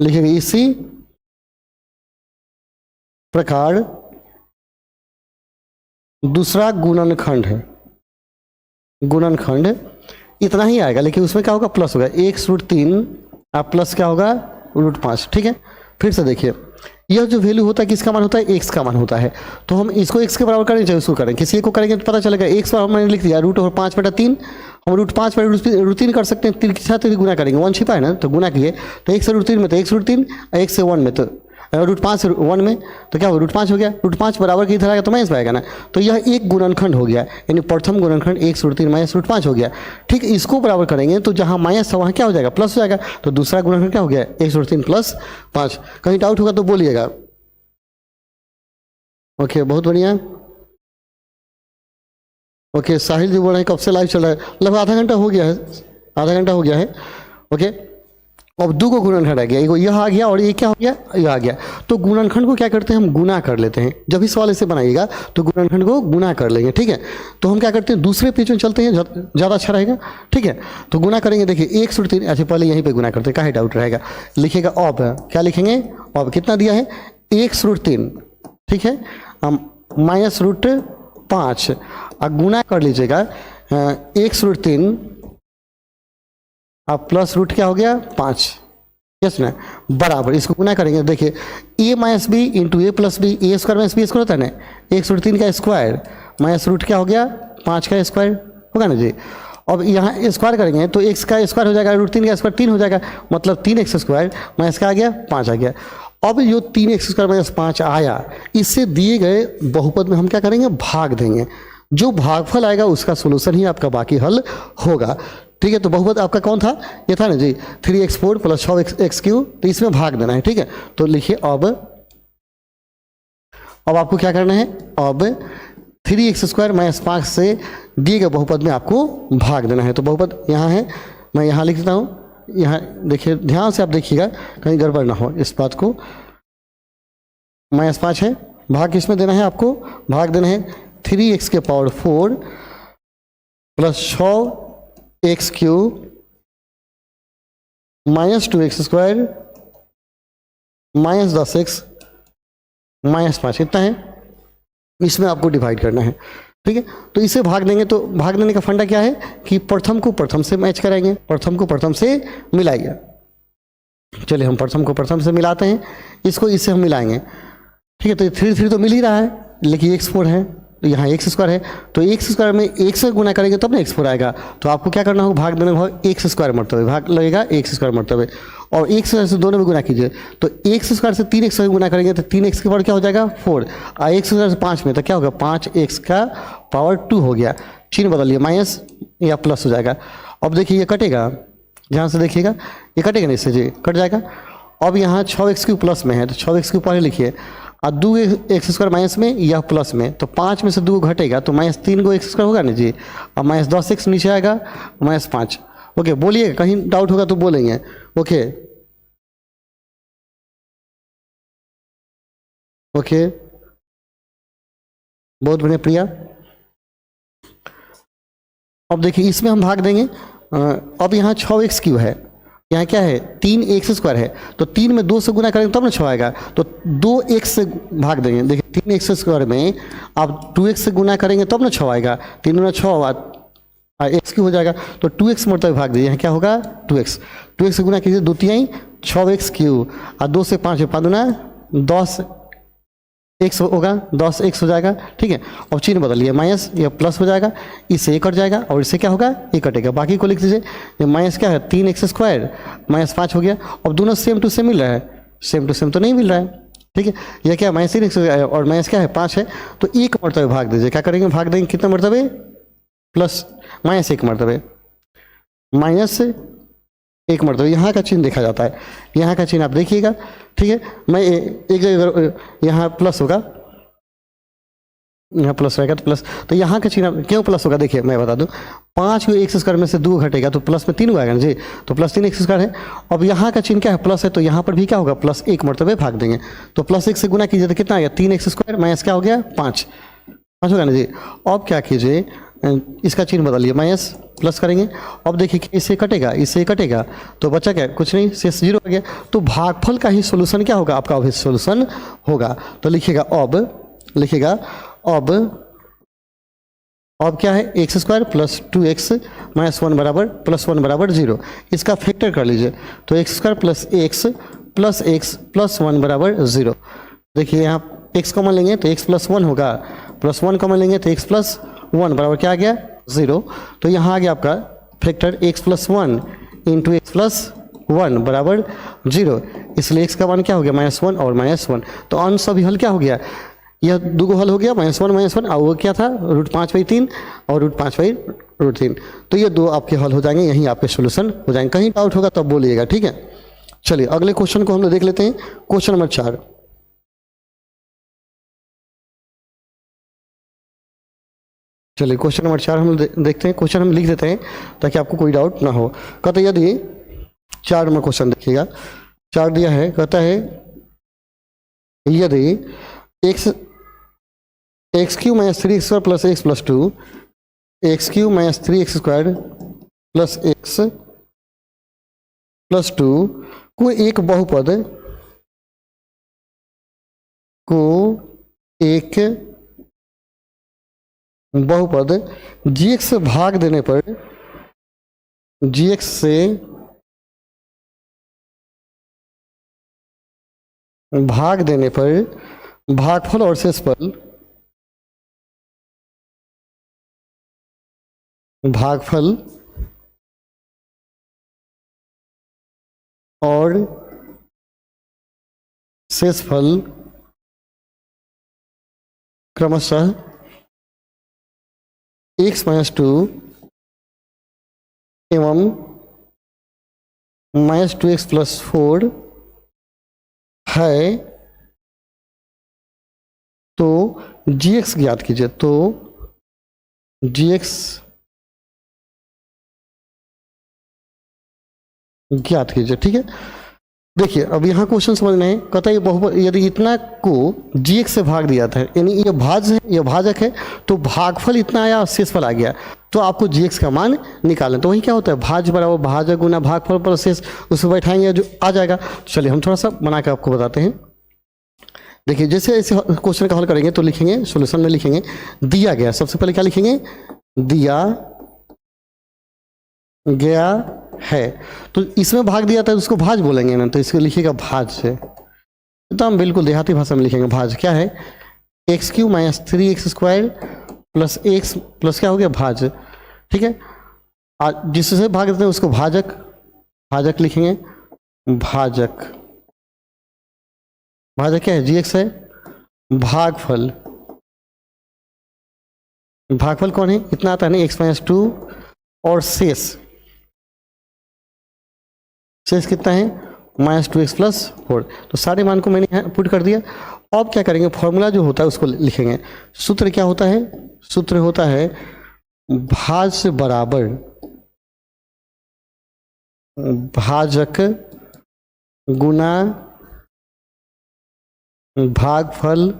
लिखेंगे इसी प्रकार दूसरा गुणनखंड है, गुणनखंड इतना ही आएगा, लेकिन उसमें क्या होगा, प्लस होगा, x √3 आप प्लस क्या होगा, √5, ठीक है। फिर से देखिए, यह जो वैल्यू होता है किसका मान होता है, x का मान होता है, तो हम इसको x के बराबर करें चाहे उसको करें, किसी एक को करेंगे तो पता चलेगा। x पर मैंने लिख दिया √5/3, हम √5/√3 कर सकते हैं, तिरछा तिरछी गुना करेंगे, 1 छिपा है ना, तो गुना किए, तो x से √3 में तो x √3, x से 1 में तो √5 से 1 में तो क्या होगा, √5 हो गया, √5 बराबर के इधर आएगा तो माइनस आएगा ना, तो यह एक गुणनखंड हो गया, यानी प्रथम गुणनखंड x √3 माइनस √5 हो गया। ठीक, इसको बराबर करेंगे तो जहाँ माइनस था वहाँ क्या हो जाएगा, प्लस हो जाएगा, तो दूसरा गुणनखंड क्या हो गया, x √3 + 5। कहीं डाउट होगा तो बोलिएगा। ओके, बहुत बढ़िया। ओके, साहिल जी बोल रहे हैं कब से लाइव चल रहा है, लगभग आधा घंटा हो गया है, आधा घंटा हो गया है। ओके, अब दो को गुणनखंड आ गया, यह आ गया और ये क्या हो गया, यह आ गया। तो गुणनखंड को क्या करते हैं हम, गुना कर लेते हैं। जब भी सवाल ऐसे बनाइएगा तो गुणनखंड को गुना कर लेंगे, ठीक है। तो हम क्या करते हैं, दूसरे पेज में चलते हैं, ज़्यादा अच्छा रहेगा, ठीक है। तो गुना करेंगे, देखिए 1/3, अच्छा पहले यहीं पे गुना करते हैं, काहे डाउट रहेगा। लिखिएगा अब, क्या लिखेंगे, अब कितना दिया है 1/3, ठीक है, -√5 अब गुना कर लीजिएगा 1/3 अब प्लस रूट क्या हो गया 5, यस ना, बराबर इसको गुना करेंगे। देखिए a minus B into A plus B, A square minus B square होता है ना, 1/3 का स्क्वायर माइनस रूट क्या हो गया 5 का स्क्वायर होगा ना जी। अब यहाँ स्क्वायर करेंगे तो x का स्क्वायर हो जाएगा, √3 का स्क्वायर 3 हो जाएगा, मतलब 3x स्क्वायर माइनस क्या आ गया 5 आ गया। अब जो 3x स्क्वायर माइनस 5 आया, इससे दिए गए बहुपद में हम क्या करेंगे, भाग देंगे। जो भागफल आएगा उसका सोल्यूशन ही आपका बाकी हल होगा, ठीक है। तो बहुपद आपका कौन था, ये था ना जी 3x4 + 6x3, तो इसमें भाग देना है, ठीक है। तो लिखिए अब आपको क्या करना है, अब 3x² - 5 से दिए गए बहुपद में आपको भाग देना है। तो बहुपद यहाँ है, मैं यहाँ लिख देता हूँ, यहाँ देखिए ध्यान से आप देखिएगा कहीं गड़बड़ ना हो इस बात को। -5 है, भाग किस में देना है आपको, भाग देना है 3x⁴ + 6x³ -2x² -10x -5, इतना है, इसमें आपको डिवाइड करना है, ठीक है। तो इसे भाग देंगे, तो भाग देने का फंडा क्या है कि प्रथम को प्रथम से मैच कराएंगे, प्रथम को प्रथम से मिलाइए। चलिए हम प्रथम को प्रथम से मिलाते हैं, इसको इससे हम मिलाएंगे, ठीक है। तो 3 तो मिल ही रहा है, लेकिन x4 है, तो यहाँ x² है, तो x² में 1 से गुना करेंगे तब ना x4 आएगा। तो आपको क्या करना होगा, भाग देना होगा x² मरतबे, भाग लगेगा x² मरतबे, और x² से दोनों में गुना कीजिए। तो x² से 3x से गुना करेंगे तो 3x के पावर क्या हो जाएगा 4, और x² से 5 में तो क्या होगा 5x का पावर 2 हो गया। चिन्ह बदलिए, माइनस या प्लस हो जाएगा। अब देखिए ये कटेगा, ध्यान से देखिएगा, ये कटेगा नहीं, इससे जी कट जाएगा। अब यहाँ 6x³ प्लस में है, तो 6x³ पहले लिखिए, और 2x² माइनस में या प्लस में, तो 5 में से 2 घटेगा तो -3 को x² होगा ना जी, और -10x नीचे आएगा -5। ओके, बोलिए कहीं डाउट होगा तो बोलेंगे, ओके ओके, बहुत बढ़िया प्रिया। अब देखिए इसमें हम भाग देंगे, अब यहाँ 6x³ है, यहाँ क्या है 3x² है, तो 3 में 2 से गुना करेंगे तब ना 6 आएगा, तो 2x से भाग देंगे। देखिए 3x² में आप 2x से गुना करेंगे तब ना 6 आएगा, 3 में 6 x³ हो जाएगा, तो 2x मरतबे भाग दीजिए, यहाँ क्या होगा 2x से गुना कीजिए, 2 × 6x³ और 2 से 5 5 दूना 10x होगा, 10x हो जाएगा, ठीक है। और चिन्ह बदलिए, माइनस या प्लस हो जाएगा, इससे ये कट जाएगा और इससे क्या होगा ये कटेगा, बाकी को लिख दीजिए। ये माइनस क्या है 3x² -5 हो गया। अब दोनों सेम टू सेम मिल रहा है, सेम टू सेम तो नहीं मिल रहा है, ठीक है। यह क्या -3x और माइनस क्या है 5 है, तो 1 मरतबे भाग दीजिए। क्या करेंगे, भाग देंगे कितना मरतबे, प्लस -1 मरतबे, -1 मरतबे। यहाँ का चिन्ह देखा जाता है, यहाँ का चिन्ह आप देखिएगा, ठीक है। मैं एक जगह यहाँ प्लस होगा, यहाँ प्लस रहेगा तो प्लस, तो यहाँ का चिन्ह क्यों प्लस होगा, देखिए मैं बता दूँ, 5 को x² में से 2 घटेगा तो प्लस में 3 आएगा ना जी, तो +3x² है। अब यहाँ का चिन्ह क्या है प्लस है, तो यहाँ पर भी क्या होगा +1 मरतबे भाग देंगे, तो +1 से गुना कीजिए तो कितना आएगा 3x² माइनस क्या हो गया 5 होगा ना जी। अब क्या कीजिए, इसका चिन्ह बदलिए, माइनस प्लस करेंगे। अब देखिए इससे कटेगा, इससे कटेगा, तो बचा क्या, कुछ नहीं, शेष 0 आ गया। तो भागफल का ही सोल्यूशन क्या होगा, आपका अभी सोल्यूशन होगा। तो लिखिएगा लिखिएगा अब क्या है x² + 2x - 1 बराबर +1 बराबर 0, इसका फैक्टर कर लीजिए। तो x² + x + x + 1 बराबर 0। देखिए यहाँ x कॉमन लेंगे तो x + 1 होगा, +1 कॉमन लेंगे तो x + 1 बराबर क्या आ गया 0। तो यहाँ आ गया आपका फैक्टर x + 1 × x + 1 बराबर 0, इसलिए x का मान क्या हो गया -1 और -1। तो अंश सभी हल क्या हो गया, यह दो हल हो गया, -1 और वो क्या था √5/3 और √5/3। तो ये दो आपके हल हो जाएंगे, यहीं आपके सोल्यूशन हो जाएंगे। कहीं डाउट होगा तब बोलिएगा, ठीक है। चलिए अगले क्वेश्चन को हम लोग देख लेते हैं, क्वेश्चन नंबर 4। चलिए क्वेश्चन नंबर 4 हम देखते हैं, क्वेश्चन हम लिख देते हैं ताकि आपको कोई डाउट ना हो। कहते यदि 4 नंबर क्वेश्चन देखिएगा। 4 दिया है, कहता है यदि x Q minus 3x square plus x plus 2, x Q minus 3x square plus x plus 2 को एक बहुपद gx से भाग देने पर, gx से भाग देने पर भागफल और शेषफल, भागफल और शेषफल क्रमशः x माइनस 2 एवं माइनस 2x प्लस 4 है, तो gx ज्ञात कीजिए। तो gx ज्ञात कीजिए, ठीक है। देखिए अब यहाँ क्वेश्चन समझना है, कहता है ये बहुपद यदि इतना को gx से भाग दिया था, यानी ये भाज्य है, ये भाजक है, तो भागफल इतना आया और शेषफल आ गया, तो आपको gx का मान निकालें। तो वही क्या होता है, भाज्य बराबर भाजक गुना भागफल पर शेष, उसको बैठाएंगे जो आ जाएगा। चलिए हम थोड़ा सा बना के आपको बताते हैं। देखिए जैसे ऐसे क्वेश्चन का हल करेंगे तो लिखेंगे, सोल्यूशन में लिखेंगे दिया गया, सबसे पहले क्या लिखेंगे, दिया गया है। तो इसमें भाग दिया था, उसको भाज बोलेंगे ना, तो इसको लिखिएगा भाज से, तो हम बिल्कुल देहाती भाषा में लिखेंगे भाज। क्या है, x Q minus 3x square plus x plus क्या हो गया भाज, ठीक है। जिससे भाग देते हैं उसको भाजक, भाजक लिखेंगे, भाजक, भाजक क्या है, gx है, भागफल, भागफल कौन है, इतना आता है ना, x माइनस 2 और शेष, शेष कितना है, माइनस 2x प्लस 4। तो सारे मान को मैंने पुट कर दिया। अब क्या करेंगे, फॉर्मूला जो होता है उसको लिखेंगे। सूत्र क्या होता है, सूत्र होता है भाज्य बराबर भाजक गुना भागफल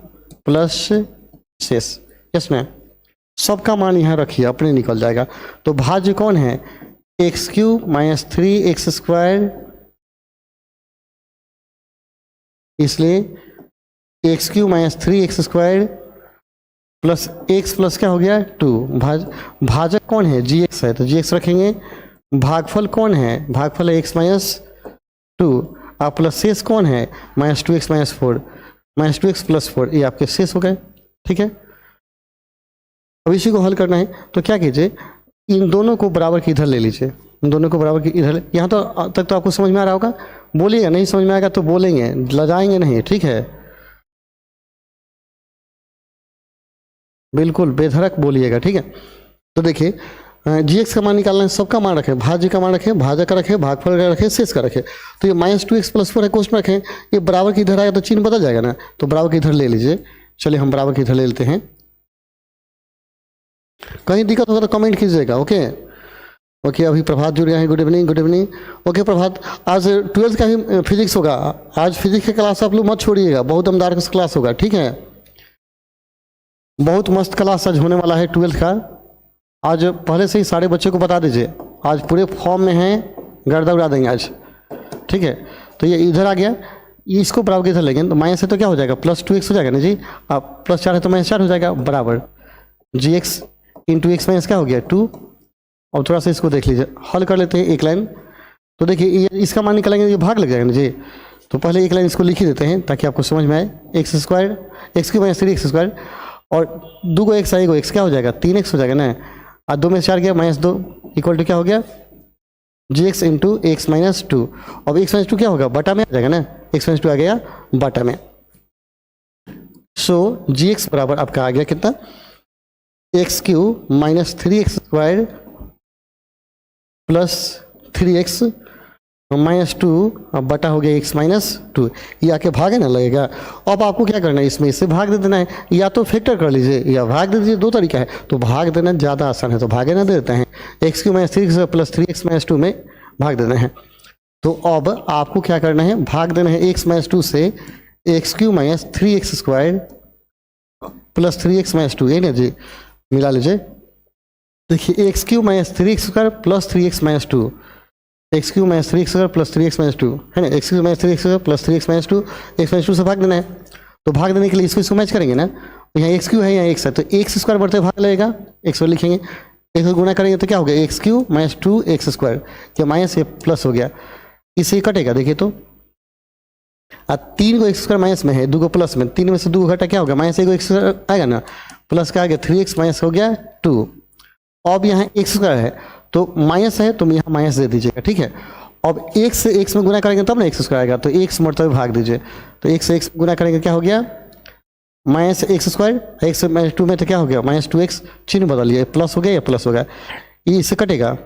प्लस शेष। इसमें सबका मान यहाँ रखिए, अपने निकल जाएगा। तो भाज्य कौन है, x cube minus 3x square, इसलिए x cube minus 3x square plus x plus क्या हो गया 2। भाजक कौन है, gx है, तो gx रखेंगे। भागफल कौन है, भागफल है x माइनस 2, आप प्लस शेष कौन है, minus 2x minus 4, minus 2x plus 4, ये आपके शेष हो गए, ठीक है। अब इसी को हल करना है, तो क्या कीजिए, इन दोनों को बराबर की इधर ले लीजिए, इन दोनों को बराबर की इधर। यहाँ तो तक तो आपको समझ में आ रहा होगा, बोलिएगा, नहीं समझ में आएगा तो बोलेंगे, लजाएंगे नहीं, ठीक है, बिल्कुल बेधड़क बोलिएगा, ठीक है। तो देखिए gx का मान निकालना है, सबका मान रखें, भाज्य का मान रखें, भाजक का रखें, भागफल का रखें, शेष का रखें। तो ये माइनस 2x प्लस 4 है, क्वेश्चन रखें, ये बराबर की इधर आएगा तो चिन्ह बदल जाएगा ना, तो बराबर की इधर ले लीजिए। चलिए हम बराबर की इधर ले लेते हैं, कहीं दिक्कत होगा तो कमेंट कीजिएगा, ओके। ओके अभी प्रभात जुड़ गया है, good evening, good evening. Okay Prabhat, आज 12th का ही फिजिक्स होगा, आज फिजिक्स की क्लास आप लोग मत छोड़िएगा, बहुत दमदार क्लास होगा, ठीक है। बहुत मस्त क्लास आज होने वाला है 12th का। आज पहले से ही सारे बच्चों को बता दीजिए, आज पूरे फॉर्म में हैं, गर्दा उड़ा देंगे आज, ठीक है। तो ये इधर आ गया, इसको बराबर के इधर लेंगे, तो माइनस है तो क्या हो जाएगा, प्लस 2x हो जाएगा ना जी, आप प्लस 4 है तो माइनस 4 हो जाएगा, बराबर gx इंटू एक्स माइनस क्या हो गया 2। और थोड़ा सा इसको देख लीजिए, हल कर लेते हैं एक लाइन। तो देखिए ये इसका मान निकालेंगे, ये भाग लग जाएगा ना जी, तो पहले एक लाइन इसको लिख ही देते हैं ताकि आपको समझ में आए। X square, x cube minus 3x square, और 2 को एक्स आएगा, एक्स क्या हो जाएगा 3x हो जाएगा ना, और 2 में 4 गया माइनस 2 इक्वल टू क्या हो गया gx इंटू एक्स माइनस 2। अब एक्स माइनस 2 क्या होगा, बटा में आ जाएगा ना, एक्स माइनस 2 आ गया बटा में। सो gx बराबर आपका आ गया कितना, x cube minus 3x square plus 3x minus 2 बटा हो गया x माइनस 2। ये आके भागे ना लगेगा। अब आपको क्या करना है, इसमें इससे भाग दे देना है, या तो फैक्टर कर लीजिए या भाग दे दीजिए, दो तरीका है। तो भाग देना ज़्यादा आसान है, तो भागे ना दे देते हैं, x Q minus 3x plus 3x minus 2 में भाग देना है। तो अब आपको क्या करना है, भाग देना है x माइनस 2 से x Q minus 3x square plus 3x minus 2, ये ना जी, मिला लीजिए। देखिए x Q minus 3x square plus 3x minus 2, x Q minus 3x square plus 3x minus 2 है ना, x Q minus 3x square plus 3x minus 2, x minus 2 से भाग देना है। तो भाग देने के लिए इसको मैच करेंगे ना, यहाँ एक्स क्यू है, यहाँ एक्स है, तो एक्स स्क्वायर बढ़ते भाग लगेगा, एक्स लिखेंगे, एक्स को गुणा करेंगे तो क्या हो गया, x Q minus 2x square, क्या माइनस ये प्लस हो गया, इससे कटेगा। देखिए तो 3 को एक्स स्क्वायर माइनस में है, 2 को प्लस में, 3 में से 2 को घटा क्या होगा, माइनस 1 को एक्स आएगा ना, प्लस का आ गया 3x माइनस हो गया 2। अब यहाँ एक्स स्क्वायर है तो माइनस है, तो यहाँ माइनस दे दीजिएगा, ठीक है। अब x से x में गुना करेंगे तब ना एक्स स्क्वायर आएगा, तो x मरते हुए भाग दीजिए, तो x से x गुना करेंगे क्या हो गया, minus x square, x minus 2 में तो क्या हो गया माइनस 2x, चिन्ह बदलिए, प्लस हो गया या प्लस हो गया, ये इससे कटेगा।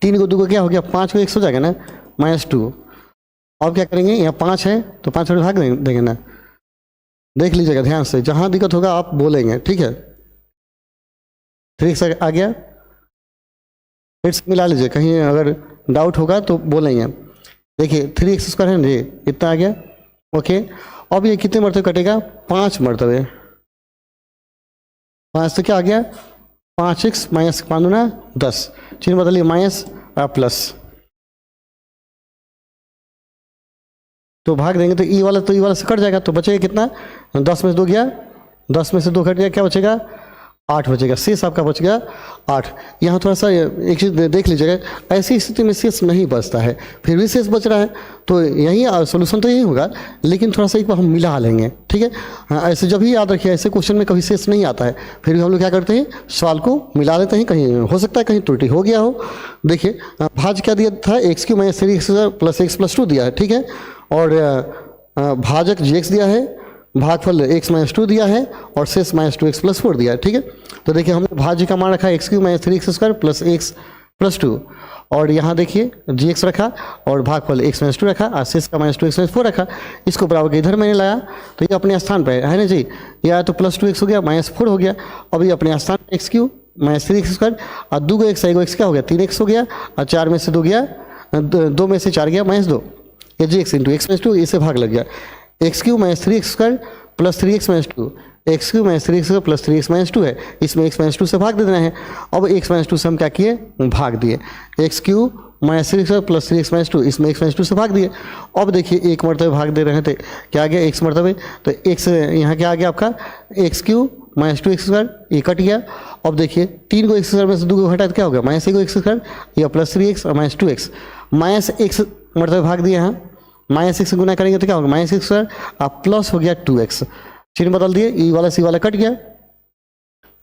3 को 2 को क्या हो गया, 5 को x हो जाएगा ना, माइनस 2। अब क्या करेंगे, यहाँ 5 है तो 5 से भाग देंगे ना, देख लीजिएगा ध्यान से, जहाँ दिक्कत होगा आप बोलेंगे, ठीक है। 3x आ गया, फिर से मिला लीजिए, कहीं अगर डाउट होगा तो बोलेंगे। देखिए 3x स्क्वायर है ना जी, इतना आ गया, ओके। अब ये कितने मरतबे कटेगा, 5 मरतबे, 5 से क्या आ गया 5x माइनस 5 दूना 10, चिन्ह बदलिए माइनस प्लस, तो भाग देंगे तो ई वाला से कट जाएगा, तो बचेगा कितना, 10 में से 2 गया, 10 में से 2 कट गया, क्या बचेगा 8 बचेगा, शेष आपका बच गया 8। यहाँ थोड़ा सा एक चीज़ देख लीजिएगा, ऐसी स्थिति में शेष नहीं बचता है, फिर भी शेष बच रहा है, तो यही सोल्यूशन तो यही होगा, लेकिन थोड़ा सा एक बार हम मिला लेंगे, ठीक है। हाँ, ऐसे जब भी याद रखिए, ऐसे क्वेश्चन में कभी शेष नहीं आता है, फिर भी हम लोग क्या करते हैं, सवाल को मिला लेते हैं, कहीं हो सकता है कहीं त्रुटि हो गया हो। देखिए भाज क्या दिया था, x Q minus 3x plus x plus 2 दिया है, ठीक है, और भाजक gx दिया है, भागफल x माइनस 2 दिया है, और शेष माइनस 2x प्लस 4 दिया है, ठीक है। तो देखिए हमने भाज्य का मान रखा x Q minus 3x square plus x plus 2, और यहाँ देखिए gx रखा और भागफल x माइनस 2 रखा, और शेष का माइनस 2x माइनस 4 रखा, इसको बराबर के इधर मैंने लाया, तो ये अपने स्थान पर है ना जी, यह तो प्लस 2x हो गया माइनस 4 हो गया, अब ये अपने स्थान पर x Q minus 3x square, और 2 को x, 1 क्या हो गया 3x हो गया, और 4 में से 2 गया, 2 में से 4 गया माइनस 2, ये gx इंटू एक्स माइनस 2, इससे भाग लग गया, x Q minus 3x square plus 3x minus 2, x Q minus 3x square plus 3x minus 2 है, इसमें x माइनस 2 से भाग दे देना है। अब x माइनस 2 से हम क्या किए, भाग दिए, x Q minus 3x square plus 3x minus 2, इसमें x माइनस 2 से भाग दिए। अब देखिए एक मरतबे भाग दे रहे थे, क्या आ गया x मरतबे, तो x यहाँ क्या आ गया आपका, x Q minus 2x square, ये कट गया। अब देखिए 3 को x स्क्वायर में से 2 को घटा तो क्या होगा, माइनस 1 को x स्क्वायर, या प्लस 3x और माइनस 2x, माइनस x मरतबे भाग दिए, यहाँ माइनस x से गुना करेंगे तो क्या होगा, माइनस x स्क्वायर, अब प्लस हो गया 2x, चिन्ह बदल दिए, ई वाला सी वाला कट गया,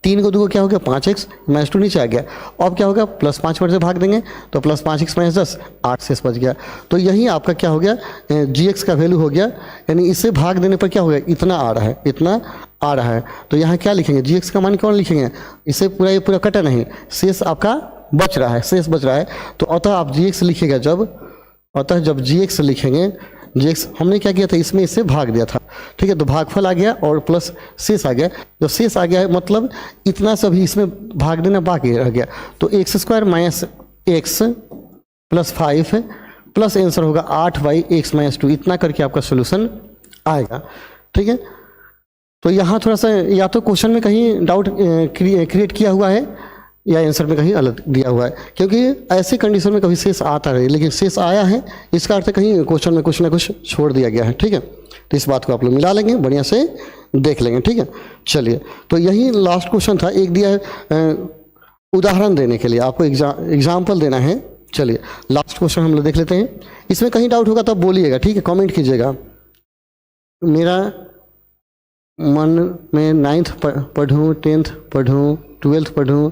3 को 2 को क्या हो गया 5x माइनस 2 नीचे आ गया, अब क्या होगा प्लस 5 से भाग देंगे तो प्लस 5x माइनस 10, 8 शेष बच गया। तो यही आपका क्या हो गया, gx का वैल्यू हो गया, यानी इससे भाग देने पर क्या हो गया, इतना आ रहा है, इतना आ रहा है। तो यहाँ क्या लिखेंगे, gx का मान कौन लिखेंगे, इसे पूरा ये पूरा कटा नहीं, शेष आपका बच रहा है, शेष बच रहा है, तो अतः आप gx लिखिएगा जब, अतः जब gx लिखेंगे, gx हमने क्या किया था, इसमें इससे भाग दिया था, ठीक है, तो भागफल आ गया और प्लस शेष आ गया, जब शेष आ गया है मतलब इतना सभी इसमें भाग देना बाकी रह गया, तो x square minus x plus 5 plus answer होगा 8/x माइनस 2, इतना करके आपका सोल्यूशन आएगा, ठीक है। तो यहाँ थोड़ा सा या तो क्वेश्चन में कहीं डाउट क्रिएट किया हुआ है, या आंसर में कहीं अलग दिया हुआ है, क्योंकि ऐसे कंडीशन में कभी शेष आता रहे, लेकिन शेष आया है, इसका अर्थ कहीं क्वेश्चन में कुछ ना कुछ छोड़ दिया गया है, ठीक है। तो इस बात को आप लोग मिला लेंगे, बढ़िया से देख लेंगे, ठीक है। चलिए, तो यही लास्ट क्वेश्चन था, एक दिया है उदाहरण देने के लिए, आपको एग्जाम्पल देना है। चलिए लास्ट क्वेश्चन हम लोग देख लेते हैं, इसमें कहीं डाउट होगा तब बोलिएगा, ठीक है, कमेंट कीजिएगा। मेरा मन में 9th पढ़ूँ, 10th पढ़ूँ, 12th पढ़ूँ,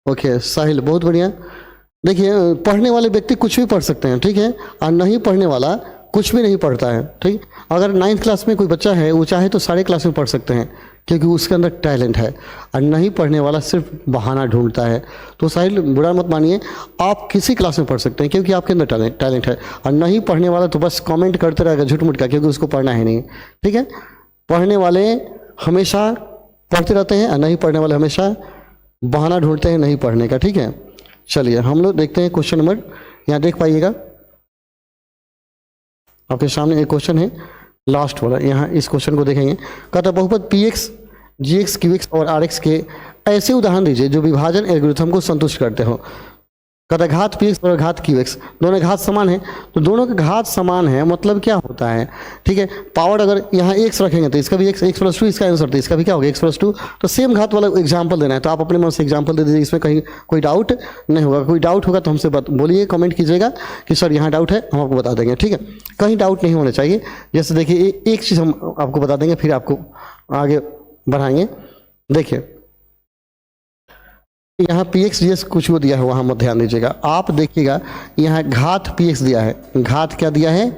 ओके साहिल बहुत बढ़िया। देखिए पढ़ने वाले व्यक्ति कुछ भी पढ़ सकते हैं, ठीक है, और नहीं पढ़ने वाला कुछ भी नहीं पढ़ता है, ठीक। अगर 9th क्लास में कोई बच्चा है, वो चाहे तो सारे क्लास में पढ़ सकते हैं, क्योंकि उसके अंदर टैलेंट है, और नहीं पढ़ने वाला सिर्फ बहाना ढूंढता है। तो साहिल बुरा मत मानिए, आप किसी क्लास में पढ़ सकते हैं, क्योंकि आपके अंदर टैलेंट है, और नहीं पढ़ने वाला तो बस कॉमेंट करते रहेगा झूठ मूठ का, क्योंकि उसको पढ़ना है नहीं, ठीक है। पढ़ने वाले हमेशा पढ़ते रहते हैं, और नहीं पढ़ने वाले हमेशा बहाना ढूंढते हैं नहीं पढ़ने का, ठीक है। चलिए हम लोग देखते हैं क्वेश्चन नंबर, यहाँ देख पाइएगा। आपके सामने एक क्वेश्चन है लास्ट वाला, यहाँ इस क्वेश्चन को देखेंगे। कहता है बहुपद पी एक्स जी एक्स क्यू एक्स और आर एक्स के ऐसे उदाहरण दीजिए जो विभाजन एल्गोरिथम को संतुष्ट करते हो। कहता है घात पी एक्स और घात क्यू एक्स दोनों घात समान है, तो दोनों का घात समान है मतलब क्या होता है, ठीक है। पावर अगर यहाँ एक्स रखेंगे तो इसका भी एक्स प्लस टू इसका आंसर, तो इसका भी क्या होगा एक्स प्लस टू। तो सेम घात वाला एग्जाम्पल देना है, तो आप अपने मन से एग्जाम्पल दे दीजिए, इसमें कहीं कोई डाउट नहीं होगा। कोई डाउट होगा तो हमसे बोलिए, कमेंट कीजिएगा कि सर यहाँ डाउट है, हम आपको बता देंगे, ठीक है। कहीं डाउट नहीं होना चाहिए। जैसे देखिए एक चीज़ हम आपको बता देंगे, फिर आपको आगे बढ़ाएंगे। देखिए यहाँ पी एक्स जी एक्स कुछ को दिया है, वहाँ मत ध्यान दीजिएगा। आप देखिएगा यहाँ घात पी एक्स दिया है, घात क्या दिया है,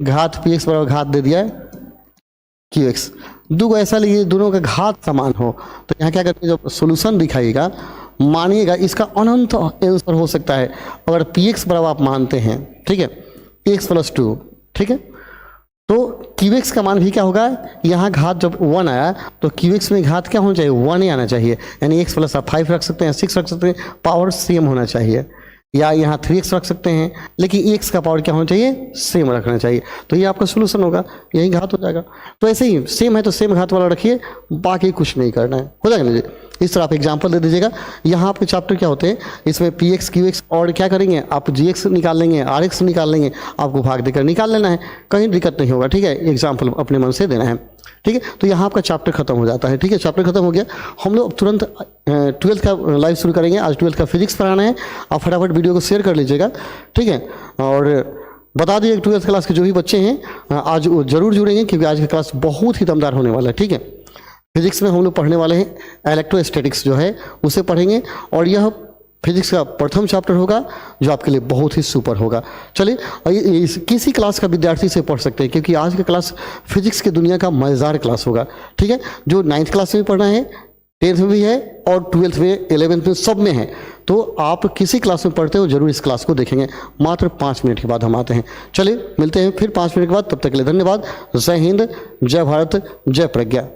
घात पी एक्स बराबर घात दे दिया है क्यू एक्स। दो ऐसा लीजिए दोनों का घात समान हो, तो यहाँ क्या करते हैं, जब सोल्यूशन दिखाइएगा मानिएगा इसका अनंत आंसर हो सकता है अगर पी एक्स बराबर आप मानते हैं, ठीक है, एक्स प्लस टू, ठीक है। तो क्यू एक्स का मान भी क्या होगा, यहाँ घात जब 1 आया तो क्यू एक्स में घात क्या होना चाहिए, 1 ही आना चाहिए। यानी एक्स प्लस आप 5 रख सकते हैं, 6 रख सकते हैं, पावर सेम होना चाहिए। या यहाँ 3x रख सकते हैं, लेकिन x का पावर क्या होना चाहिए, सेम रखना चाहिए। तो ये आपका सोल्यूशन होगा, यही घात हो जाएगा। तो ऐसे ही सेम है तो सेम घात वाला रखिए, बाकी कुछ नहीं करना है, हो जाएगा ना जी। इस तरह आप एग्जाम्पल दे दीजिएगा। यहाँ आपके चैप्टर क्या होते हैं, इसमें पी एक्स क्यू एक्स और क्या करेंगे आप, जी एक्स निकाल लेंगे, आर एक्स निकाल लेंगे, आपको भाग देकर निकाल लेना है, कहीं दिक्कत नहीं होगा, ठीक है। एग्जाम्पल अपने मन से देना है, ठीक है। तो यहाँ आपका चैप्टर खत्म हो जाता है, ठीक है। चैप्टर खत्म हो गया, हम लोग तुरंत 12th का लाइव शुरू करेंगे। आज 12th का फिजिक्स पढ़ाना है, आप फटाफट वीडियो को शेयर कर लीजिएगा, ठीक है। और बता दीजिए 12th क्लास के जो भी बच्चे हैं आज वो जरूर जुड़ेंगे, क्योंकि आज की क्लास बहुत ही दमदार होने वाला है, ठीक है। फिजिक्स में हम लोग पढ़ने वाले हैं इलेक्ट्रोस्टैटिक्स जो है उसे पढ़ेंगे, और यह फिजिक्स का प्रथम चैप्टर होगा जो आपके लिए बहुत ही सुपर होगा। चलिए किसी क्लास का विद्यार्थी से पढ़ सकते हैं, क्योंकि आज का क्लास फिजिक्स की दुनिया का मज़ेदार क्लास होगा, ठीक है। जो 9th क्लास में पढ़ना है, 10th में भी है, और 12th में, 11th में, सब में है। तो आप किसी क्लास में पढ़ते हो जरूर इस क्लास को देखेंगे। मात्र 5 मिनट के बाद हम आते हैं। चलिए मिलते हैं फिर 5 मिनट के बाद, तब तक के लिए धन्यवाद। जय हिंद, जय भारत, जय प्रज्ञा।